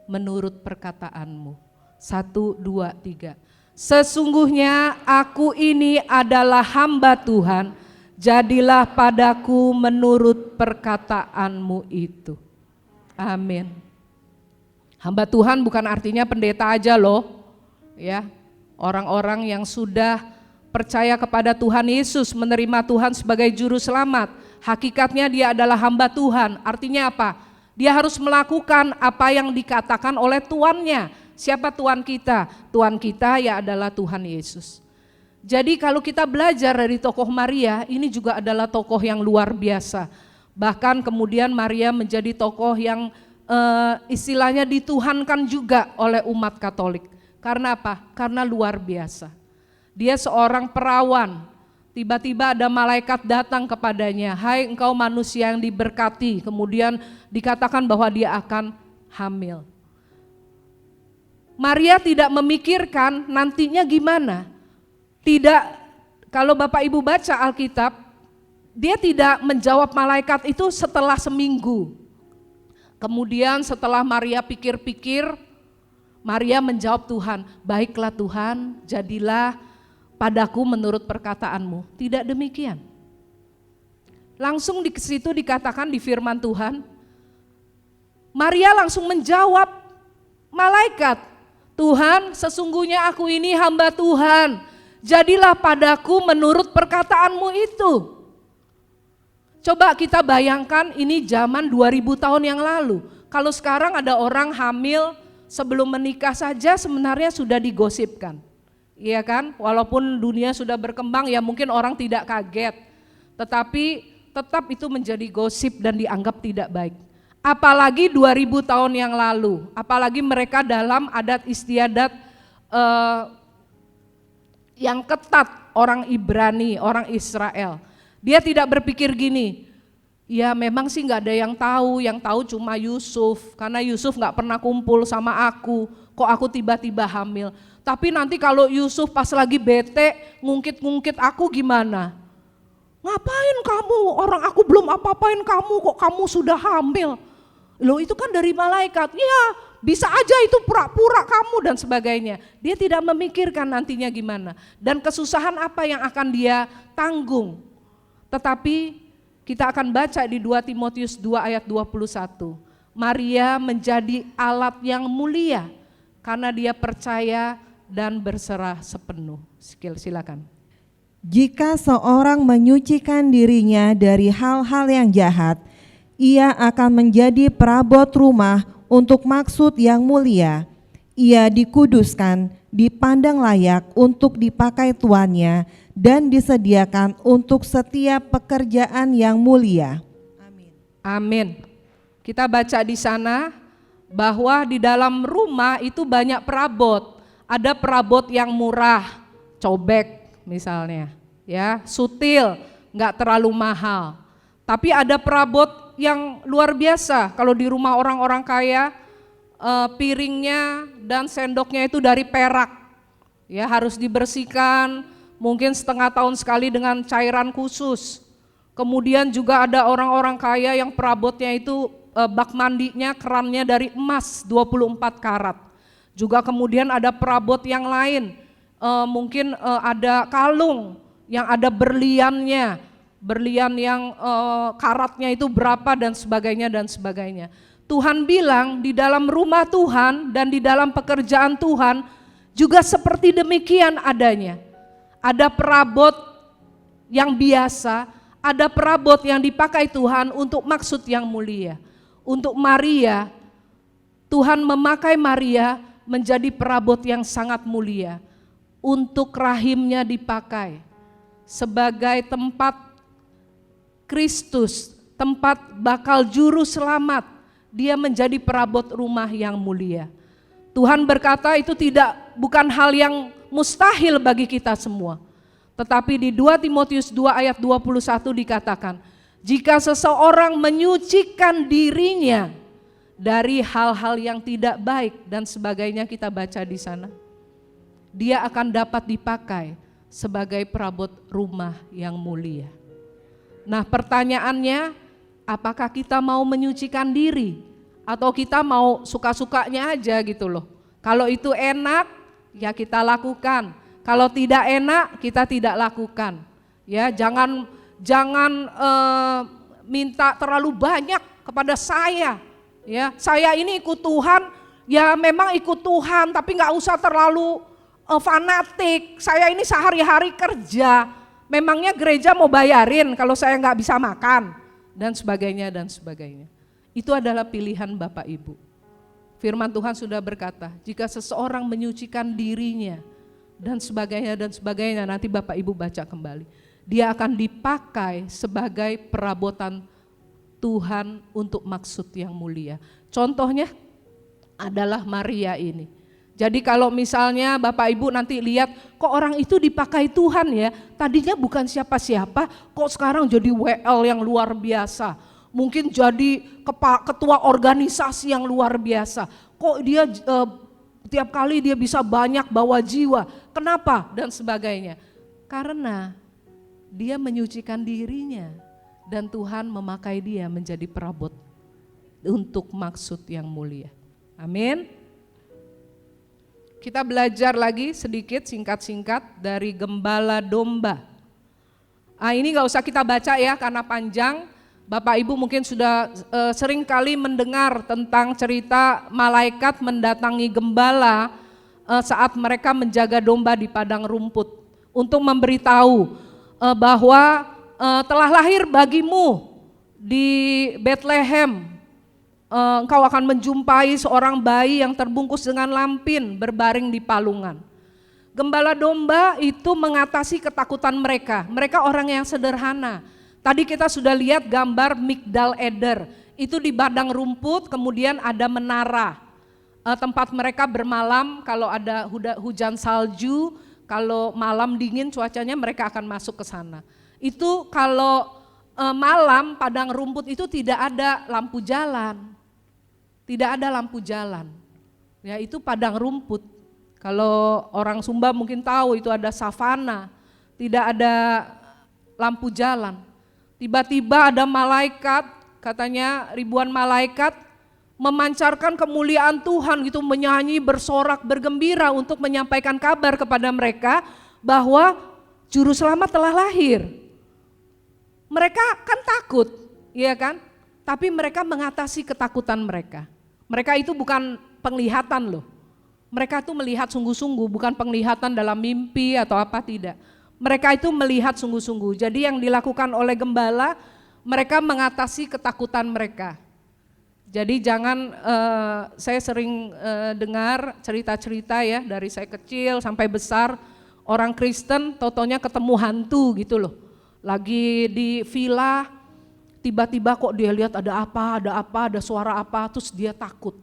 menurut perkataanmu. 1, 2, 3. Sesungguhnya aku ini adalah hamba Tuhan, jadilah padaku menurut perkataanmu itu. Amin. Hamba Tuhan bukan artinya pendeta aja loh, ya. Orang-orang yang sudah percaya kepada Tuhan Yesus, menerima Tuhan sebagai juru selamat, hakikatnya dia adalah hamba Tuhan. Artinya apa? Dia harus melakukan apa yang dikatakan oleh tuannya. Siapa Tuhan kita? Tuhan kita ya adalah Tuhan Yesus. Jadi kalau kita belajar dari tokoh Maria, ini juga adalah tokoh yang luar biasa. Bahkan kemudian Maria menjadi tokoh yang istilahnya dituhankan juga oleh umat Katolik. Karena apa? Karena luar biasa. Dia seorang perawan. Tiba-tiba ada malaikat datang kepadanya, hai engkau manusia yang diberkati. Kemudian dikatakan bahwa dia akan hamil. Maria tidak memikirkan nantinya gimana. Tidak, kalau Bapak Ibu baca Alkitab, dia tidak menjawab malaikat itu setelah seminggu. Kemudian setelah Maria pikir-pikir, Maria menjawab Tuhan, baiklah Tuhan, jadilah padaku menurut perkataanmu. Tidak demikian. Langsung di situ dikatakan di firman Tuhan, Maria langsung menjawab malaikat, Tuhan, sesungguhnya aku ini hamba Tuhan, jadilah padaku menurut perkataanmu itu. Coba kita bayangkan ini zaman 2000 tahun yang lalu. Kalau sekarang ada orang hamil sebelum menikah saja sebenarnya sudah digosipkan. Iya kan? Walaupun dunia sudah berkembang ya mungkin orang tidak kaget. Tetapi tetap itu menjadi gosip dan dianggap tidak baik. Apalagi 2000 tahun yang lalu, apalagi mereka dalam adat istiadat yang ketat, orang Ibrani, orang Israel. Dia tidak berpikir gini, ya memang sih gak ada yang tahu cuma Yusuf, karena Yusuf gak pernah kumpul sama aku, kok aku tiba-tiba hamil. Tapi nanti kalau Yusuf pas lagi bete, ngungkit-ngungkit aku gimana? Ngapain kamu, orang aku belum apa-apain kamu, kok kamu sudah hamil? Loh itu kan dari malaikat, ya bisa aja itu pura-pura kamu dan sebagainya. Dia tidak memikirkan nantinya gimana dan kesusahan apa yang akan dia tanggung. Tetapi kita akan baca di 2 Timotius 2 ayat 21. Maria menjadi alat yang mulia karena dia percaya dan berserah sepenuh. Silakan. Jika seorang menyucikan dirinya dari hal-hal yang jahat, ia akan menjadi perabot rumah untuk maksud yang mulia. Ia dikuduskan, dipandang layak untuk dipakai tuannya, dan disediakan untuk setiap pekerjaan yang mulia. Amin. Amin. Kita baca di sana bahwa di dalam rumah itu banyak perabot. Ada perabot yang murah, cobek misalnya, ya, sutil, nggak terlalu mahal. Tapi ada perabot yang luar biasa. Kalau di rumah orang-orang kaya, piringnya dan sendoknya itu dari perak, ya, harus dibersihkan, mungkin setengah tahun sekali dengan cairan khusus. Kemudian juga ada orang-orang kaya yang perabotnya itu bak mandinya, kerannya dari emas 24 karat. Juga kemudian ada perabot yang lain, mungkin ada kalung yang ada berliannya, berlian yang karatnya itu berapa dan sebagainya dan sebagainya. Tuhan bilang di dalam rumah Tuhan dan di dalam pekerjaan Tuhan juga seperti demikian adanya. Ada perabot yang biasa, ada perabot yang dipakai Tuhan untuk maksud yang mulia. Untuk Maria, Tuhan memakai Maria menjadi perabot yang sangat mulia. Untuk rahimnya dipakai sebagai tempat Kristus, tempat bakal juru selamat. Dia menjadi perabot rumah yang mulia. Tuhan berkata itu bukan hal yang mustahil bagi kita semua. Tetapi di 2 Timotius 2 ayat 21 dikatakan, jika seseorang menyucikan dirinya dari hal-hal yang tidak baik dan sebagainya, kita baca di sana, dia akan dapat dipakai sebagai perabot rumah yang mulia. Nah, pertanyaannya, apakah kita mau menyucikan diri atau kita mau suka-sukanya aja gitu loh. Kalau itu enak, ya kita lakukan. Kalau tidak enak, kita tidak lakukan. Ya, jangan minta terlalu banyak kepada saya. Ya, saya ini ikut Tuhan, ya memang ikut Tuhan, tapi nggak usah terlalu fanatik. Saya ini sehari-hari kerja. Memangnya gereja mau bayarin kalau saya nggak bisa makan dan sebagainya dan sebagainya. Itu adalah pilihan Bapak Ibu. Firman Tuhan sudah berkata, jika seseorang menyucikan dirinya dan sebagainya, nanti Bapak Ibu baca kembali. Dia akan dipakai sebagai perabotan Tuhan untuk maksud yang mulia. Contohnya adalah Maria ini. Jadi kalau misalnya Bapak Ibu nanti lihat, kok orang itu dipakai Tuhan ya, tadinya bukan siapa-siapa, kok sekarang jadi WL yang luar biasa. Mungkin jadi ketua organisasi yang luar biasa. Kok dia tiap kali dia bisa banyak bawa jiwa. Kenapa? Dan sebagainya. Karena dia menyucikan dirinya dan Tuhan memakai dia menjadi perabot untuk maksud yang mulia. Amin. Kita belajar lagi sedikit singkat-singkat dari Gembala Domba. Ini gak usah kita baca ya karena panjang. Bapak Ibu mungkin sudah sering kali mendengar tentang cerita malaikat mendatangi gembala saat mereka menjaga domba di padang rumput untuk memberitahu bahwa telah lahir bagimu di Bethlehem, engkau akan menjumpai seorang bayi yang terbungkus dengan lampin berbaring di palungan. Gembala domba itu mengatasi ketakutan mereka. Mereka orang yang sederhana. Tadi kita sudah lihat gambar Migdal Eder, itu di padang rumput, kemudian ada menara, tempat mereka bermalam kalau ada hujan salju, kalau malam dingin cuacanya mereka akan masuk ke sana. Itu kalau malam padang rumput itu tidak ada lampu jalan, ya itu padang rumput. Kalau orang Sumba mungkin tahu itu ada savana, tidak ada lampu jalan. Tiba-tiba ada malaikat, katanya ribuan malaikat memancarkan kemuliaan Tuhan gitu, menyanyi, bersorak, bergembira untuk menyampaikan kabar kepada mereka bahwa juru selamat telah lahir. Mereka kan takut, iya kan? Tapi mereka mengatasi ketakutan mereka. Mereka itu bukan penglihatan loh. Mereka itu melihat sungguh-sungguh, bukan penglihatan dalam mimpi atau apa, tidak. Mereka itu melihat sungguh-sungguh. Jadi yang dilakukan oleh gembala, mereka mengatasi ketakutan mereka. Jadi jangan, saya sering dengar cerita-cerita ya, dari saya kecil sampai besar, orang Kristen tau-taunya ketemu hantu gitu loh. Lagi di villa, tiba-tiba kok dia lihat ada suara apa, terus dia takut.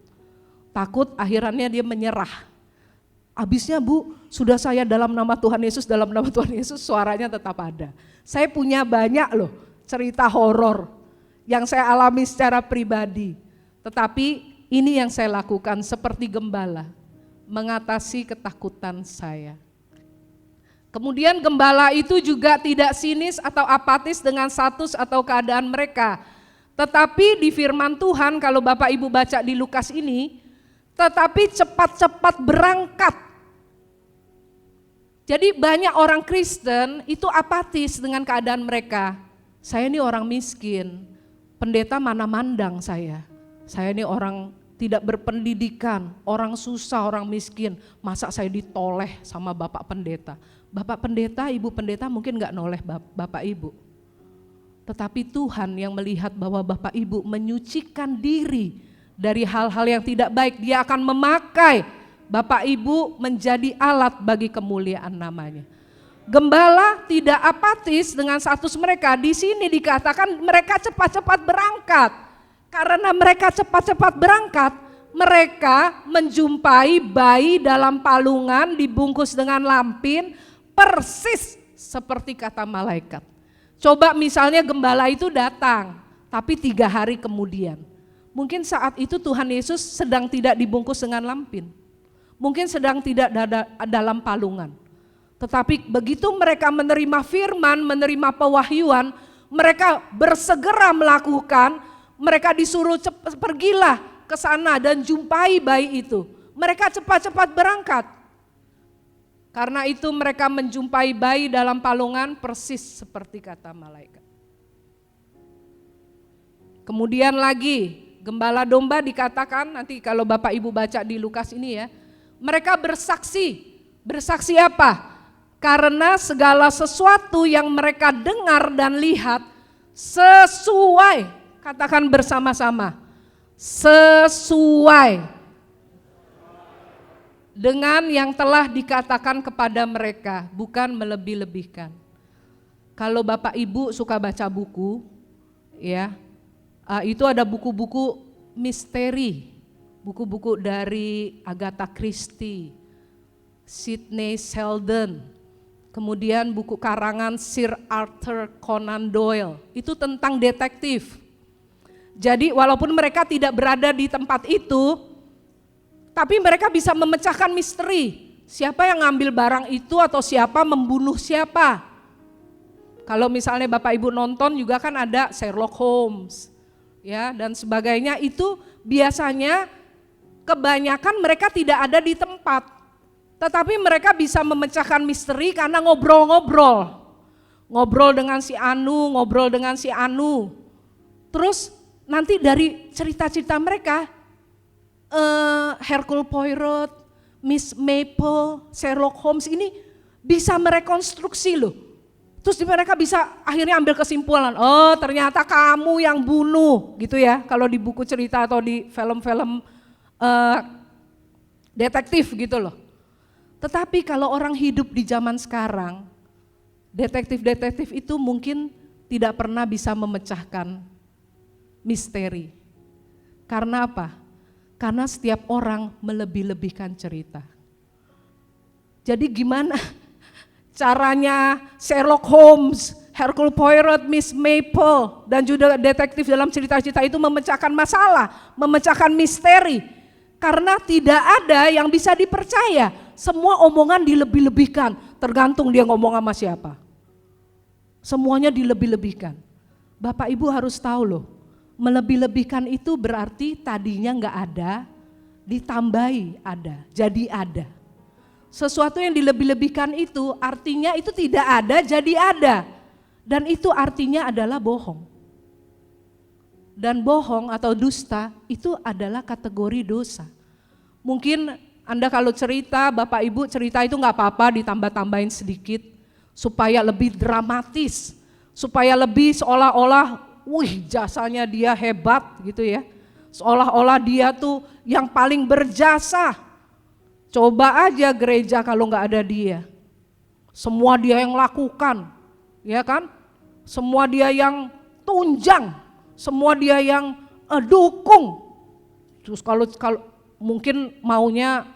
Takut, akhirnya dia menyerah. Habisnya Bu, sudah saya dalam nama Tuhan Yesus, suaranya tetap ada. Saya punya banyak loh cerita horor yang saya alami secara pribadi. Tetapi ini yang saya lakukan seperti gembala, mengatasi ketakutan saya. Kemudian gembala itu juga tidak sinis atau apatis dengan status atau keadaan mereka. Tetapi di firman Tuhan, kalau Bapak Ibu baca di Lukas ini, tetapi cepat-cepat berangkat. Jadi banyak orang Kristen itu apatis dengan keadaan mereka. Saya ini orang miskin, pendeta mana mandang saya. Saya ini orang tidak berpendidikan, orang susah, orang miskin. Masa saya ditoleh sama Bapak Pendeta. Bapak Pendeta, Ibu Pendeta mungkin gak noleh Bapak Ibu. Tetapi Tuhan yang melihat bahwa Bapak Ibu menyucikan diri dari hal-hal yang tidak baik, dia akan memakai Bapak Ibu menjadi alat bagi kemuliaan namanya. Gembala tidak apatis dengan status mereka. Di sini dikatakan mereka cepat-cepat berangkat. Karena mereka cepat-cepat berangkat, mereka menjumpai bayi dalam palungan dibungkus dengan lampin, persis seperti kata malaikat. Coba misalnya gembala itu datang, tapi 3 hari kemudian. Mungkin saat itu Tuhan Yesus sedang tidak dibungkus dengan lampin. Mungkin sedang tidak dalam palungan. Tetapi begitu mereka menerima firman, menerima pewahyuan, mereka bersegera melakukan, mereka disuruh pergilah ke sana dan jumpai bayi itu. Mereka cepat-cepat berangkat. Karena itu mereka menjumpai bayi dalam palungan persis seperti kata malaikat. Kemudian lagi, gembala domba dikatakan, nanti kalau Bapak Ibu baca di Lukas ini ya, mereka bersaksi. Bersaksi apa? Karena segala sesuatu yang mereka dengar dan lihat sesuai, katakan bersama-sama, sesuai dengan yang telah dikatakan kepada mereka, bukan melebih-lebihkan. Kalau Bapak Ibu suka baca buku, ya, itu ada buku-buku misteri, buku-buku dari Agatha Christie, Sidney Sheldon, kemudian buku karangan Sir Arthur Conan Doyle, itu tentang detektif. Jadi walaupun mereka tidak berada di tempat itu, tapi mereka bisa memecahkan misteri. Siapa yang ngambil barang itu atau siapa membunuh siapa. Kalau misalnya Bapak Ibu nonton juga kan ada Sherlock Holmes, ya, dan sebagainya, itu biasanya kebanyakan mereka tidak ada di tempat, tetapi mereka bisa memecahkan misteri karena ngobrol-ngobrol dengan si Anu, ngobrol dengan si Anu. Terus nanti dari cerita-cerita mereka, Hercule Poirot, Miss Maple, Sherlock Holmes ini bisa merekonstruksi loh. Terus mereka bisa akhirnya ambil kesimpulan, oh ternyata kamu yang bunuh gitu ya, kalau di buku cerita atau di film-film detektif gitu loh. Tetapi kalau orang hidup di zaman sekarang, detektif-detektif itu mungkin tidak pernah bisa memecahkan misteri. Karena apa? Karena setiap orang melebih-lebihkan cerita. Jadi gimana caranya Sherlock Holmes, Hercule Poirot, Miss Maple, dan juga detektif dalam cerita-cerita itu memecahkan masalah, memecahkan misteri. Karena tidak ada yang bisa dipercaya, semua omongan dilebih-lebihkan, tergantung dia ngomong sama siapa. Semuanya dilebih-lebihkan. Bapak Ibu harus tahu loh, melebih-lebihkan itu berarti tadinya enggak ada, ditambahi ada, jadi ada. Sesuatu yang dilebih-lebihkan itu artinya itu tidak ada jadi ada. Dan itu artinya adalah bohong. Dan bohong atau dusta itu adalah kategori dosa. Mungkin Anda kalau cerita, Bapak Ibu cerita itu nggak apa-apa, ditambah-tambahin sedikit supaya lebih dramatis, supaya lebih seolah-olah, wih jasanya dia hebat gitu ya. Seolah-olah dia tuh yang paling berjasa. Coba aja gereja kalau nggak ada dia. Semua dia yang lakukan, ya kan? Semua dia yang tunjang, semua dia yang dukung. Terus kalau mungkin maunya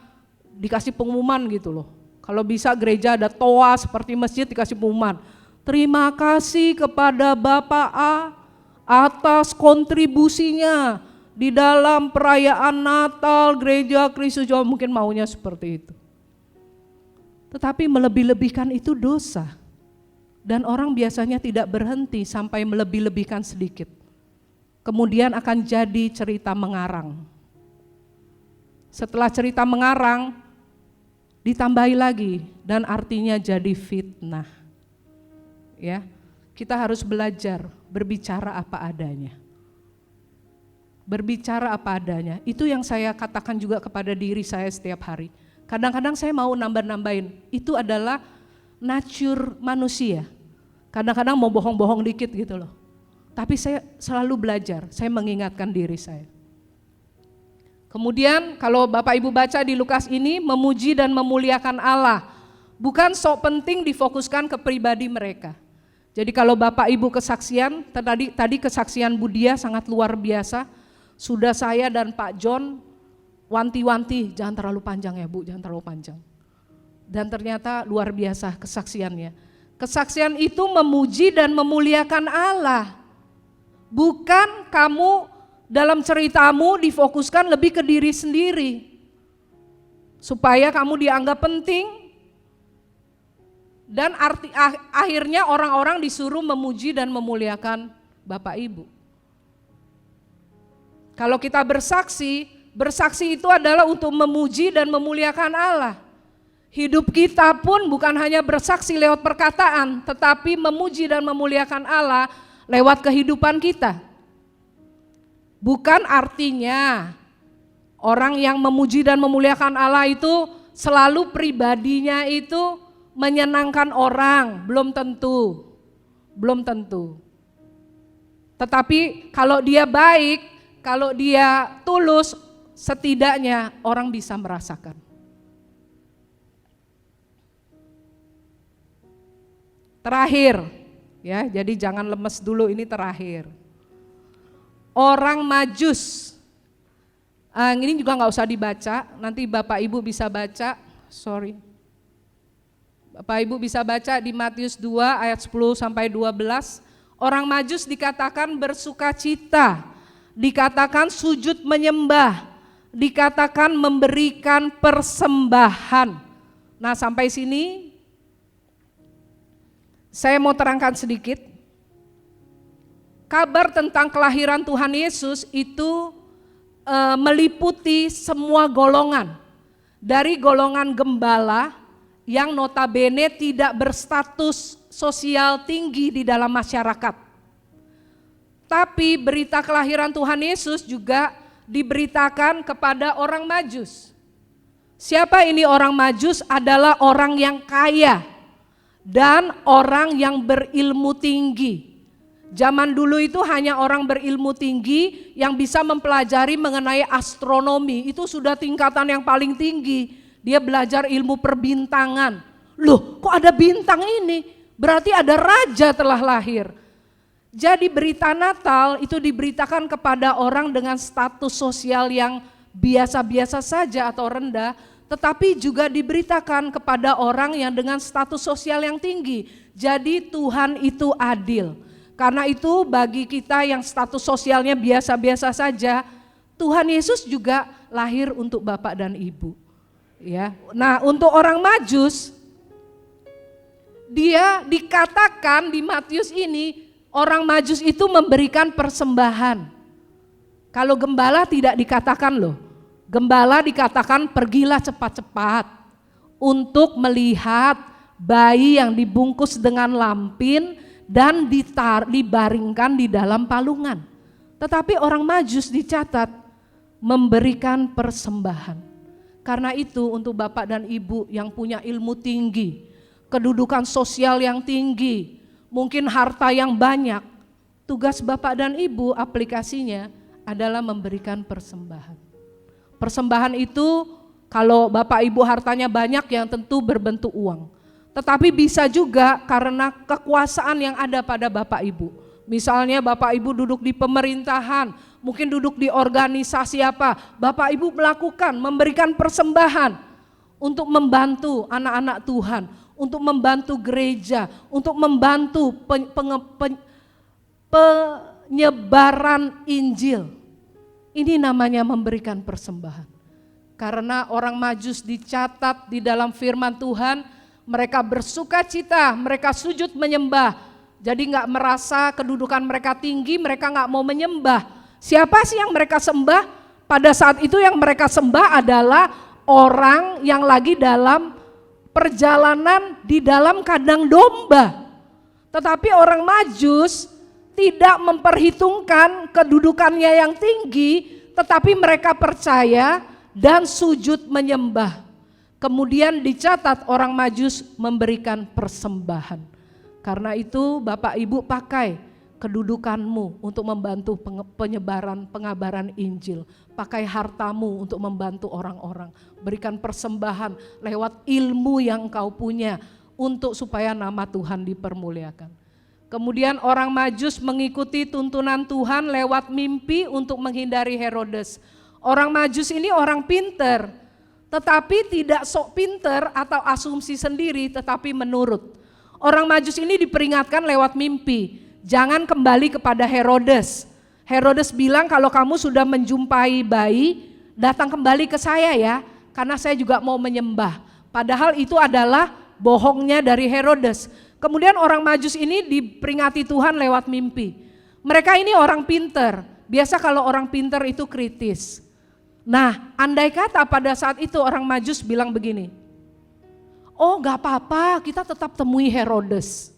dikasih pengumuman gitu loh. Kalau bisa gereja ada toa seperti masjid dikasih pengumuman. Terima kasih kepada Bapak A atas kontribusinya di dalam perayaan Natal Gereja Kristus Jawa, mungkin maunya seperti itu. Tetapi melebih-lebihkan itu dosa. Dan orang biasanya tidak berhenti sampai melebih-lebihkan sedikit. Kemudian akan jadi cerita mengarang. Setelah cerita mengarang, ditambahi lagi dan artinya jadi fitnah. Ya, kita harus belajar berbicara apa adanya. Berbicara apa adanya, itu yang saya katakan juga kepada diri saya setiap hari. Kadang-kadang saya mau nambah-nambahin, itu adalah nature manusia. Kadang-kadang mau bohong-bohong dikit gitu loh. Tapi saya selalu belajar, saya mengingatkan diri saya. Kemudian kalau Bapak Ibu baca di Lukas ini, memuji dan memuliakan Allah. Bukan sok penting difokuskan ke pribadi mereka. Jadi kalau Bapak Ibu kesaksian, tadi kesaksian Budia sangat luar biasa. Sudah saya dan Pak John wanti-wanti, jangan terlalu panjang ya Bu, jangan terlalu panjang. Dan ternyata luar biasa kesaksiannya. Kesaksian itu memuji dan memuliakan Allah. Bukan kamu dalam ceritamu difokuskan lebih ke diri sendiri. Supaya kamu dianggap penting. Dan akhirnya orang-orang disuruh memuji dan memuliakan Bapak Ibu. Kalau kita bersaksi itu adalah untuk memuji dan memuliakan Allah. Hidup kita pun bukan hanya bersaksi lewat perkataan, tetapi memuji dan memuliakan Allah lewat kehidupan kita. Bukan artinya orang yang memuji dan memuliakan Allah itu selalu pribadinya itu menyenangkan orang, belum tentu. Tetapi kalau dia baik, kalau dia tulus, setidaknya orang bisa merasakan. Terakhir, ya, jadi jangan lemes dulu, ini terakhir. Orang Majus, ini juga nggak usah dibaca, nanti Bapak Ibu bisa baca, Bapak Ibu bisa baca di Matius 2 ayat 10 sampai 12. Orang Majus dikatakan bersukacita, dikatakan sujud menyembah, dikatakan memberikan persembahan. Nah sampai sini saya mau terangkan sedikit. Kabar tentang kelahiran Tuhan Yesus itu meliputi semua golongan. Dari golongan gembala yang notabene tidak berstatus sosial tinggi di dalam masyarakat. Tapi berita kelahiran Tuhan Yesus juga diberitakan kepada orang Majus. Siapa ini orang Majus? Adalah orang yang kaya dan orang yang berilmu tinggi. Zaman dulu itu hanya orang berilmu tinggi yang bisa mempelajari mengenai astronomi, itu sudah tingkatan yang paling tinggi. Dia belajar ilmu perbintangan. Loh, kok ada bintang ini? Berarti ada raja telah lahir. Jadi berita Natal itu diberitakan kepada orang dengan status sosial yang biasa-biasa saja atau rendah, tetapi juga diberitakan kepada orang yang dengan status sosial yang tinggi. Jadi Tuhan itu adil. Karena itu bagi kita yang status sosialnya biasa-biasa saja, Tuhan Yesus juga lahir untuk Bapak dan Ibu. Ya. Nah, untuk orang Majus, dia dikatakan di Matius ini, orang Majus itu memberikan persembahan. Kalau gembala tidak dikatakan loh. Gembala dikatakan pergilah cepat-cepat untuk melihat bayi yang dibungkus dengan lampin dan dibaringkan di dalam palungan. Tetapi orang Majus dicatat memberikan persembahan. Karena itu untuk Bapak dan Ibu yang punya ilmu tinggi, kedudukan sosial yang tinggi, mungkin harta yang banyak, tugas Bapak dan Ibu aplikasinya adalah memberikan persembahan. Persembahan itu kalau Bapak Ibu hartanya banyak yang tentu berbentuk uang. Tetapi bisa juga karena kekuasaan yang ada pada Bapak Ibu. Misalnya Bapak Ibu duduk di pemerintahan, mungkin duduk di organisasi apa, Bapak Ibu melakukan, memberikan persembahan untuk membantu anak-anak Tuhan, untuk membantu gereja, untuk membantu penyebaran Injil. Ini namanya memberikan persembahan. Karena orang Majus dicatat di dalam firman Tuhan, mereka bersuka cita, mereka sujud menyembah. Jadi gak merasa kedudukan mereka tinggi, mereka gak mau menyembah. Siapa sih yang mereka sembah? Pada saat itu yang mereka sembah adalah orang yang lagi dalam perjalanan di dalam kandang domba. Tetapi orang Majus tidak memperhitungkan kedudukannya yang tinggi, tetapi mereka percaya dan sujud menyembah. Kemudian dicatat orang Majus memberikan persembahan. Karena itu Bapak Ibu pakai kedudukanmu untuk membantu penyebaran, pengabaran Injil. Pakai hartamu untuk membantu orang-orang. Berikan persembahan lewat ilmu yang engkau punya untuk supaya nama Tuhan dipermuliakan. Kemudian orang Majus mengikuti tuntunan Tuhan lewat mimpi untuk menghindari Herodes. Orang Majus ini orang pinter, tetapi tidak sok pinter atau asumsi sendiri, tetapi menurut. Orang Majus ini diperingatkan lewat mimpi, jangan kembali kepada Herodes. Herodes bilang kalau kamu sudah menjumpai bayi, datang kembali ke saya ya, karena saya juga mau menyembah. Padahal itu adalah bohongnya dari Herodes. Kemudian orang Majus ini diperingati Tuhan lewat mimpi. Mereka ini orang pinter, biasa kalau orang pinter itu kritis. Nah, andai kata pada saat itu orang Majus bilang begini, oh gak apa-apa, kita tetap temui Herodes.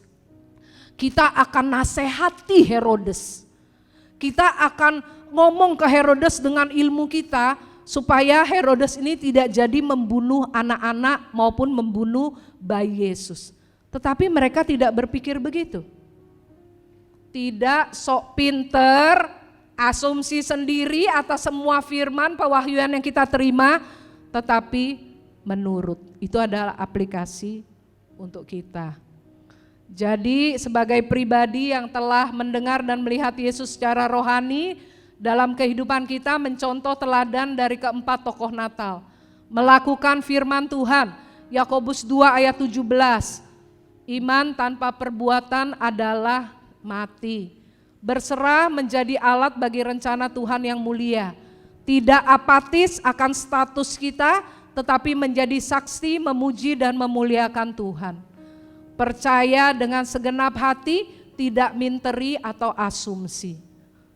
Kita akan nasihati Herodes. Kita akan ngomong ke Herodes dengan ilmu kita, supaya Herodes ini tidak jadi membunuh anak-anak maupun membunuh bayi Yesus. Tetapi mereka tidak berpikir begitu. Tidak sok pinter, asumsi sendiri atas semua firman pewahyuan yang kita terima, tetapi menurut. Itu adalah aplikasi untuk kita. Jadi sebagai pribadi yang telah mendengar dan melihat Yesus secara rohani, dalam kehidupan kita mencontoh teladan dari keempat tokoh Natal. Melakukan firman Tuhan, Yakobus 2 ayat 17. Iman tanpa perbuatan adalah mati. Berserah menjadi alat bagi rencana Tuhan yang mulia. Tidak apatis akan status kita, tetapi menjadi saksi, memuji dan memuliakan Tuhan. Percaya dengan segenap hati, tidak minteri atau asumsi.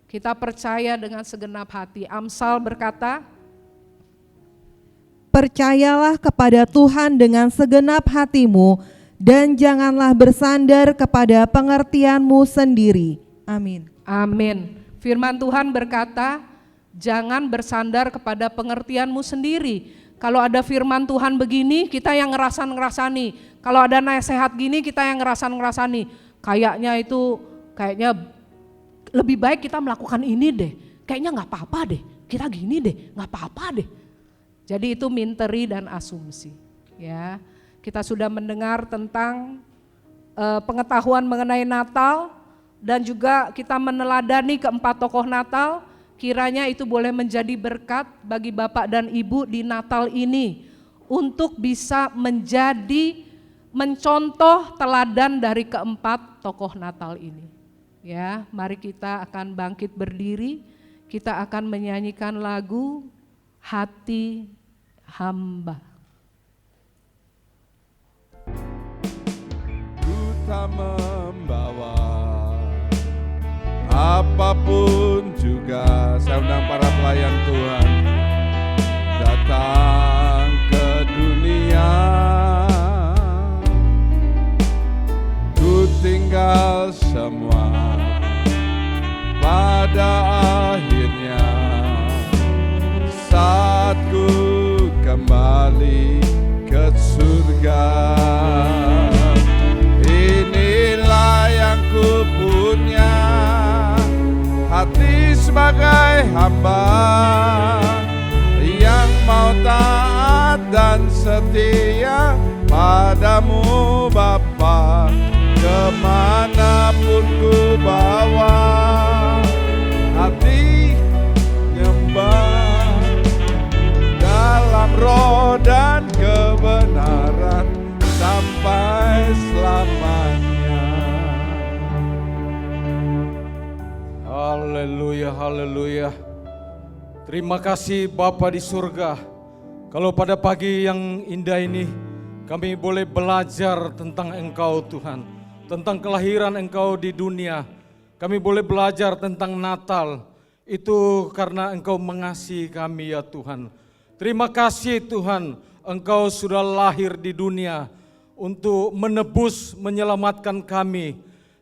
Kita percaya dengan segenap hati. Amsal berkata, percayalah kepada Tuhan dengan segenap hatimu, dan janganlah bersandar kepada pengertianmu sendiri. Amin. Amin. Firman Tuhan berkata, jangan bersandar kepada pengertianmu sendiri. Kalau ada firman Tuhan begini, kita yang ngerasani. Kalau ada nasihat gini, kita yang ngerasani. Kayaknya lebih baik kita melakukan ini deh. Kayaknya gak apa-apa deh, kita gini deh, gak apa-apa deh. Jadi itu minteri dan asumsi. Ya, kita sudah mendengar tentang pengetahuan mengenai Natal, dan juga kita meneladani keempat tokoh Natal. Kiranya itu boleh menjadi berkat bagi Bapak dan Ibu di Natal ini, untuk bisa mencontoh teladan dari keempat tokoh Natal ini. Ya, mari kita akan bangkit berdiri, kita akan menyanyikan lagu Hati Hamba. Ku tak membawa apapun juga. Saya undang para pelayan Tuhan datang ke dunia. Ku tinggal sebagai hamba yang mau taat dan setia padamu Bapa, kemanapun ku bawa hati nyembah dalam roh dan kebenaran sampai selamanya. Haleluya, haleluya. Terima kasih Bapa di surga. Kalau pada pagi yang indah ini kami boleh belajar tentang Engkau Tuhan, tentang kelahiran Engkau di dunia. Kami boleh belajar tentang Natal. Itu karena Engkau mengasihi kami ya Tuhan. Terima kasih Tuhan, Engkau sudah lahir di dunia untuk menebus, menyelamatkan kami.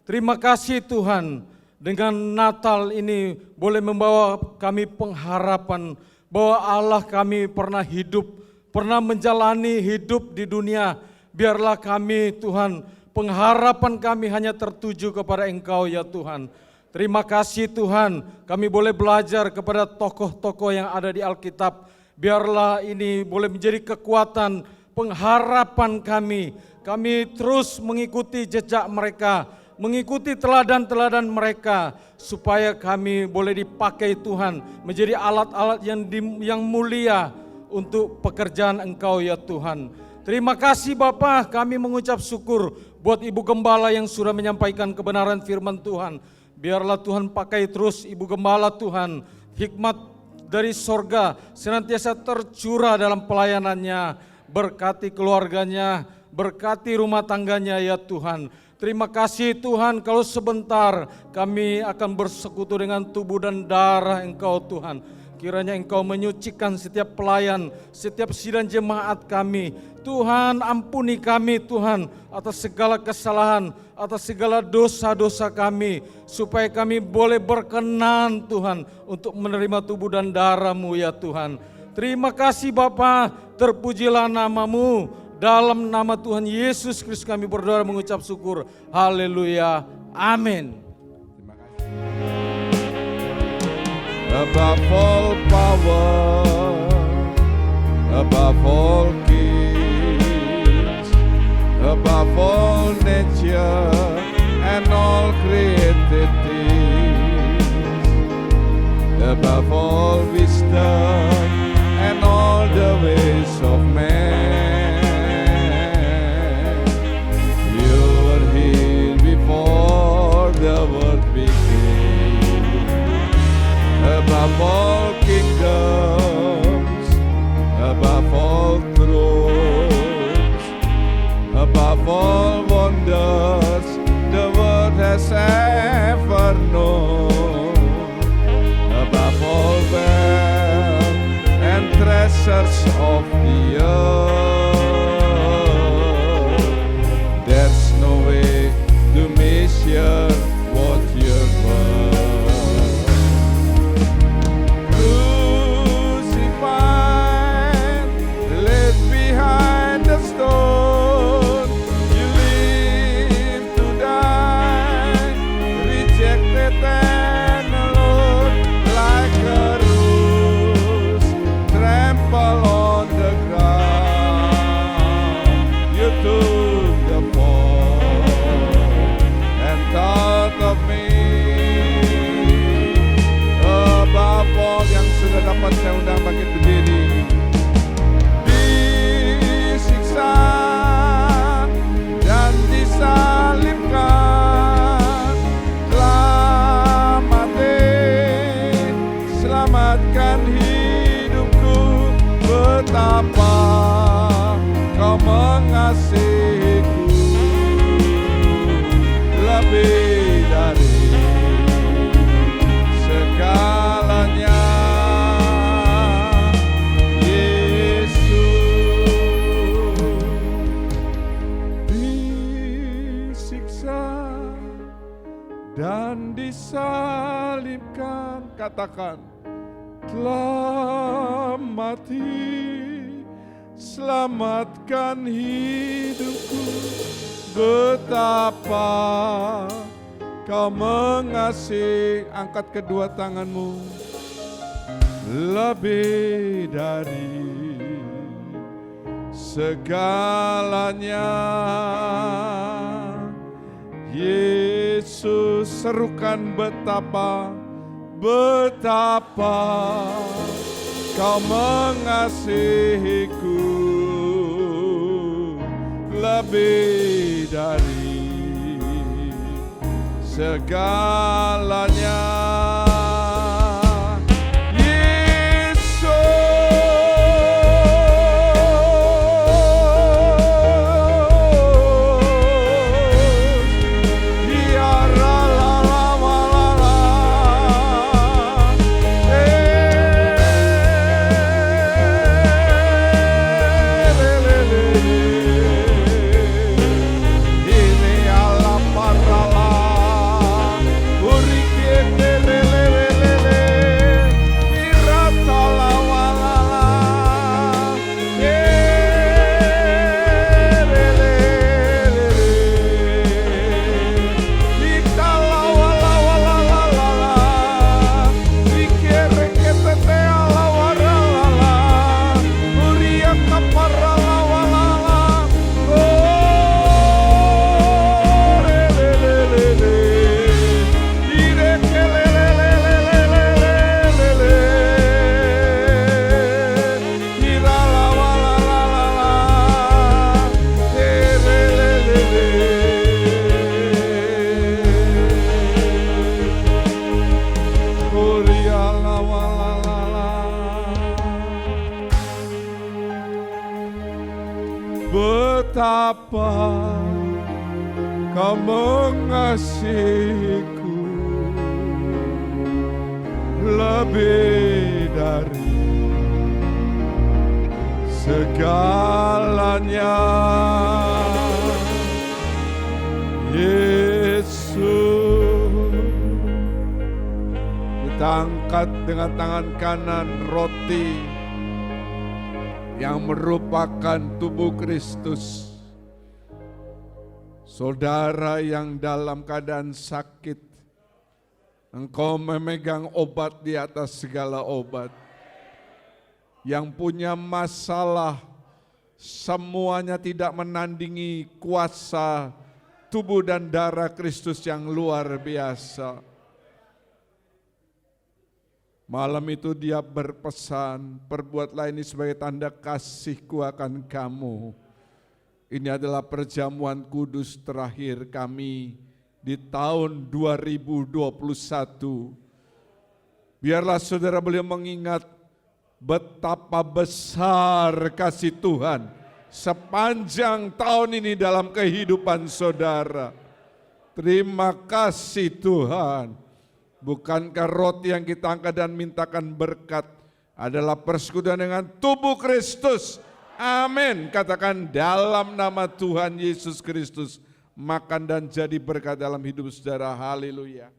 Terima kasih Tuhan, dengan Natal ini boleh membawa kami pengharapan bahwa Allah kami pernah hidup, pernah menjalani hidup di dunia. Biarlah kami Tuhan, pengharapan kami hanya tertuju kepada Engkau ya Tuhan. Terima kasih Tuhan, kami boleh belajar kepada tokoh-tokoh yang ada di Alkitab. Biarlah ini boleh menjadi kekuatan, pengharapan kami. Kami terus mengikuti jejak mereka, mengikuti teladan-teladan mereka, supaya kami boleh dipakai Tuhan menjadi alat-alat yang mulia untuk pekerjaan Engkau ya Tuhan. Terima kasih Bapa, kami mengucap syukur buat Ibu Gembala yang sudah menyampaikan kebenaran firman Tuhan. Biarlah Tuhan pakai terus Ibu Gembala Tuhan, hikmat dari sorga senantiasa tercurah dalam pelayanannya. Berkati keluarganya, berkati rumah tangganya ya Tuhan. Terima kasih Tuhan, kalau sebentar kami akan bersekutu dengan tubuh dan darah Engkau Tuhan. Kiranya Engkau menyucikan setiap pelayan, setiap sidang jemaat kami. Tuhan, ampuni kami Tuhan atas segala kesalahan, atas segala dosa-dosa kami, supaya kami boleh berkenan Tuhan untuk menerima tubuh dan darah-Mu ya Tuhan. Terima kasih Bapa, terpujilah nama-Mu. Dalam nama Tuhan Yesus Kristus kami berdoa mengucap syukur. Haleluya. Amin. Terima kasih. Above all power, above all kings, above all nature and all created things, above all wisdom and all the ways of man. The world began. Above all kingdoms, above all thrones, above all wonders the world has ever known, above all wealth and treasures of the earth, there's no way to measure what you're worth. Crucified, left behind the stone, you live to die, rejected and alone, like a rose trampled on the ground. You took the fall and thought of me. Above all yang sudah dapat saya undang bangkit berdiri. Disiksa dan disalibkan, telah mati, selamatkan hidupku. Betapa Kau mengasihiku lebih dari segalanya, Yesus. Disiksa dan disalibkan, katakan, telah mati, selamatkan hidupku. Betapa Kau mengasihi, angkat kedua tanganmu, lebih dari segalanya. Yesus, serukan betapa Kau mengasihiku lebih dari segalanya. Betapa Kau mengasihiku lebih dari segalanya. Yesus, kita angkat dengan tangan kanan roti yang merupakan tubuh Kristus. Saudara yang dalam keadaan sakit, Engkau memegang obat di atas segala obat. Yang punya masalah, semuanya tidak menandingi kuasa tubuh dan darah Kristus yang luar biasa. Malam itu Dia berpesan, perbuatlah ini sebagai tanda kasih-Ku akan kamu. Ini adalah perjamuan kudus terakhir kami di tahun 2021. Biarlah saudara beliau mengingat betapa besar kasih Tuhan sepanjang tahun ini dalam kehidupan saudara. Terima kasih Tuhan. Bukankah roti yang kita angkat dan mintakan berkat adalah persekutuan dengan tubuh Kristus? Amin. Katakan dalam nama Tuhan Yesus Kristus, makan dan jadi berkat dalam hidup saudara. Haleluya.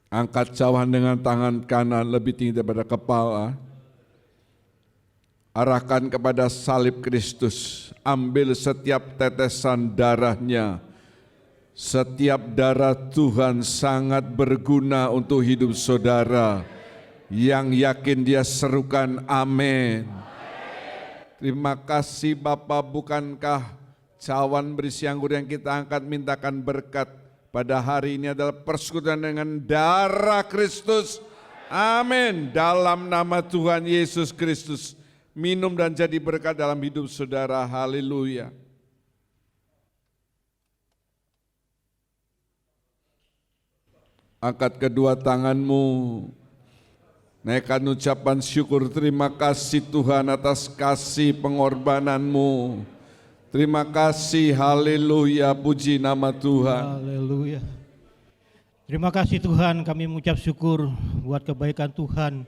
Angkat cawan dengan tangan kanan lebih tinggi daripada kepala. Arahkan kepada salib Kristus. Ambil setiap tetesan darahnya. Setiap darah Tuhan sangat berguna untuk hidup saudara. Yang yakin dia serukan amin. Terima kasih Bapa, bukankah cawan berisi anggur yang kita angkat mintakan berkat pada hari ini adalah persekutuan dengan darah Kristus. Amin. Dalam nama Tuhan Yesus Kristus, minum dan jadi berkat dalam hidup saudara. Haleluya. Angkat kedua tanganmu, naikkan ucapan syukur. Terima kasih Tuhan atas kasih pengorbananmu. Terima kasih, haleluya, puji nama Tuhan. Haleluya. Terima kasih Tuhan, kami mengucap syukur buat kebaikan Tuhan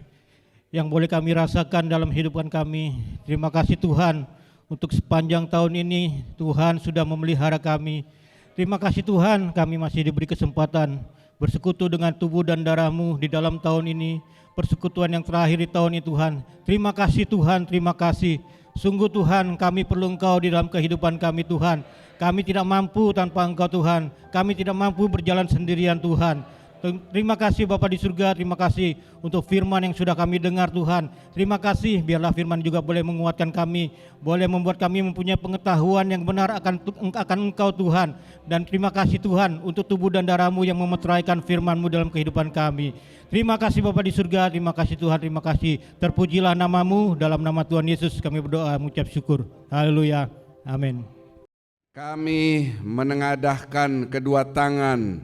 yang boleh kami rasakan dalam kehidupan kami. Terima kasih Tuhan untuk sepanjang tahun ini Tuhan sudah memelihara kami. Terima kasih Tuhan, kami masih diberi kesempatan bersekutu dengan tubuh dan darah-Mu di dalam tahun ini, persekutuan yang terakhir di tahun ini Tuhan. Terima kasih Tuhan, terima kasih. Sungguh Tuhan, kami perlu Engkau di dalam kehidupan kami Tuhan. Kami tidak mampu tanpa Engkau Tuhan. Kami tidak mampu berjalan sendirian Tuhan. Terima kasih Bapa di surga, terima kasih untuk firman yang sudah kami dengar Tuhan. Terima kasih, biarlah firman juga boleh menguatkan kami, boleh membuat kami mempunyai pengetahuan yang benar akan Engkau Tuhan. Dan terima kasih Tuhan untuk tubuh dan darah-Mu yang memeteraikan firman-Mu dalam kehidupan kami. Terima kasih Bapa di surga, terima kasih Tuhan, terima kasih. Terpujilah nama-Mu, dalam nama Tuhan Yesus kami berdoa mengucap syukur. Haleluya, amin. Kami menengadahkan kedua tangan,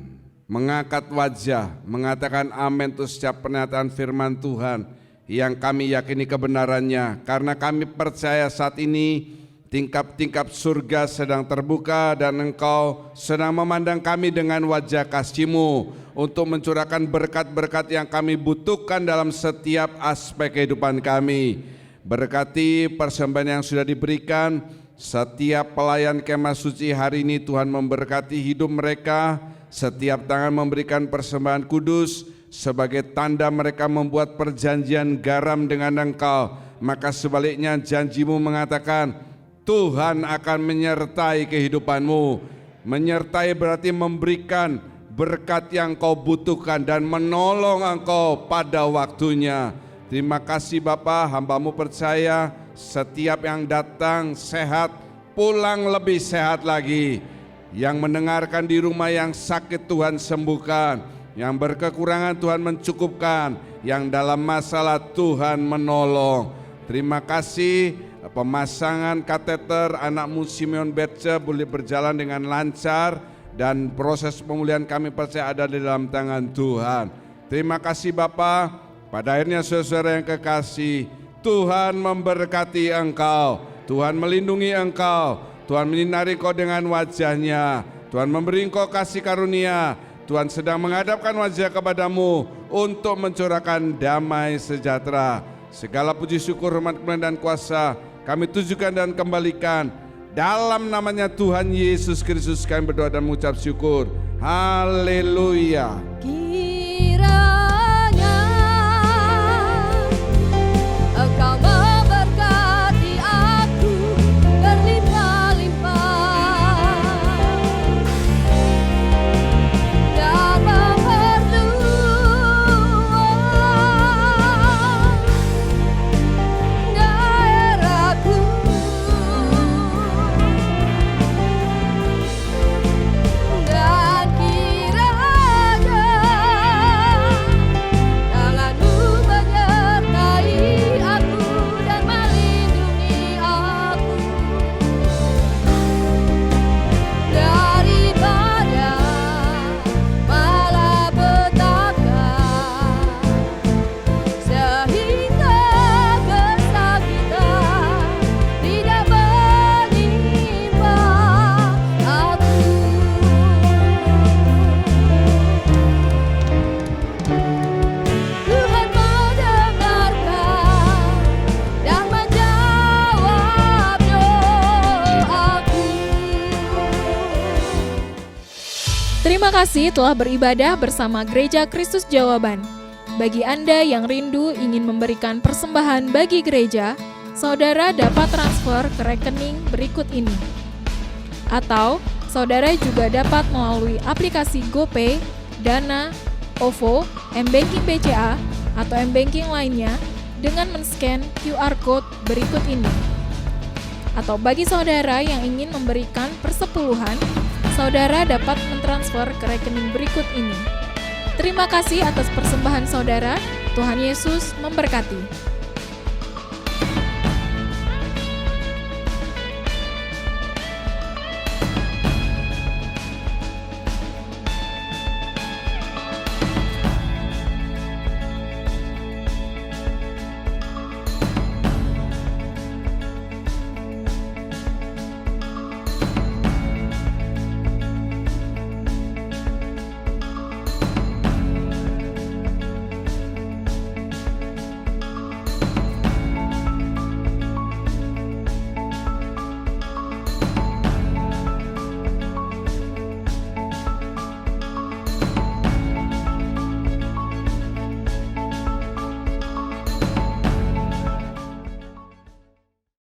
mengangkat wajah, mengatakan amin untuk setiap pernyataan firman Tuhan yang kami yakini kebenarannya, karena kami percaya saat ini tingkap-tingkap surga sedang terbuka dan Engkau sedang memandang kami dengan wajah kasih-Mu untuk mencurahkan berkat-berkat yang kami butuhkan dalam setiap aspek kehidupan kami. Berkati persembahan yang sudah diberikan, setiap pelayan kemah suci hari ini Tuhan memberkati hidup mereka. Setiap tangan memberikan persembahan kudus sebagai tanda mereka membuat perjanjian garam dengan Engkau. Maka sebaliknya janji-Mu mengatakan Tuhan akan menyertai kehidupanmu. Menyertai berarti memberikan berkat yang kau butuhkan dan menolong engkau pada waktunya. Terima kasih Bapa, hamba-Mu percaya setiap yang datang sehat, pulang lebih sehat lagi. Yang mendengarkan di rumah yang sakit Tuhan sembuhkan, yang berkekurangan Tuhan mencukupkan, yang dalam masalah Tuhan menolong. Terima kasih, pemasangan kateter anakmu Simeon Betce boleh berjalan dengan lancar dan proses pemulihan kami percaya ada di dalam tangan Tuhan. Terima kasih Bapa. Pada akhirnya saudara yang kekasih, Tuhan memberkati engkau, Tuhan melindungi engkau, Tuhan menyinari kau dengan wajah-Nya, Tuhan memberi engkau kasih karunia, Tuhan sedang menghadapkan wajah kepadamu untuk mencurahkan damai sejahtera. Segala puji syukur, hormat, kemuliaan dan kuasa kami tujukan dan kembalikan dalam namanya Tuhan Yesus Kristus kami berdoa dan mengucap syukur. Haleluya. Kiranya Engkau memberkati aku berlimpah-limpah dan memperluas daerahku, dan kiranya tangan-Mu menyertai aku dan melindungi aku daripada malapetaka, sehingga kesakitan tidak menimpa aku. Tuhan mendengarkan dan menjawab doaku. Terima kasih telah beribadah bersama Gereja Kristus Jawaban. Bagi Anda yang rindu ingin memberikan persembahan bagi gereja, saudara dapat transfer ke rekening berikut ini. Atau, saudara juga dapat melalui aplikasi GoPay, Dana, OVO, M-Banking BCA, atau M-Banking lainnya dengan men-scan QR Code berikut ini. Atau bagi saudara yang ingin memberikan persepuluhan, saudara dapat mentransfer ke rekening berikut ini. Terima kasih atas persembahan saudara. Tuhan Yesus memberkati.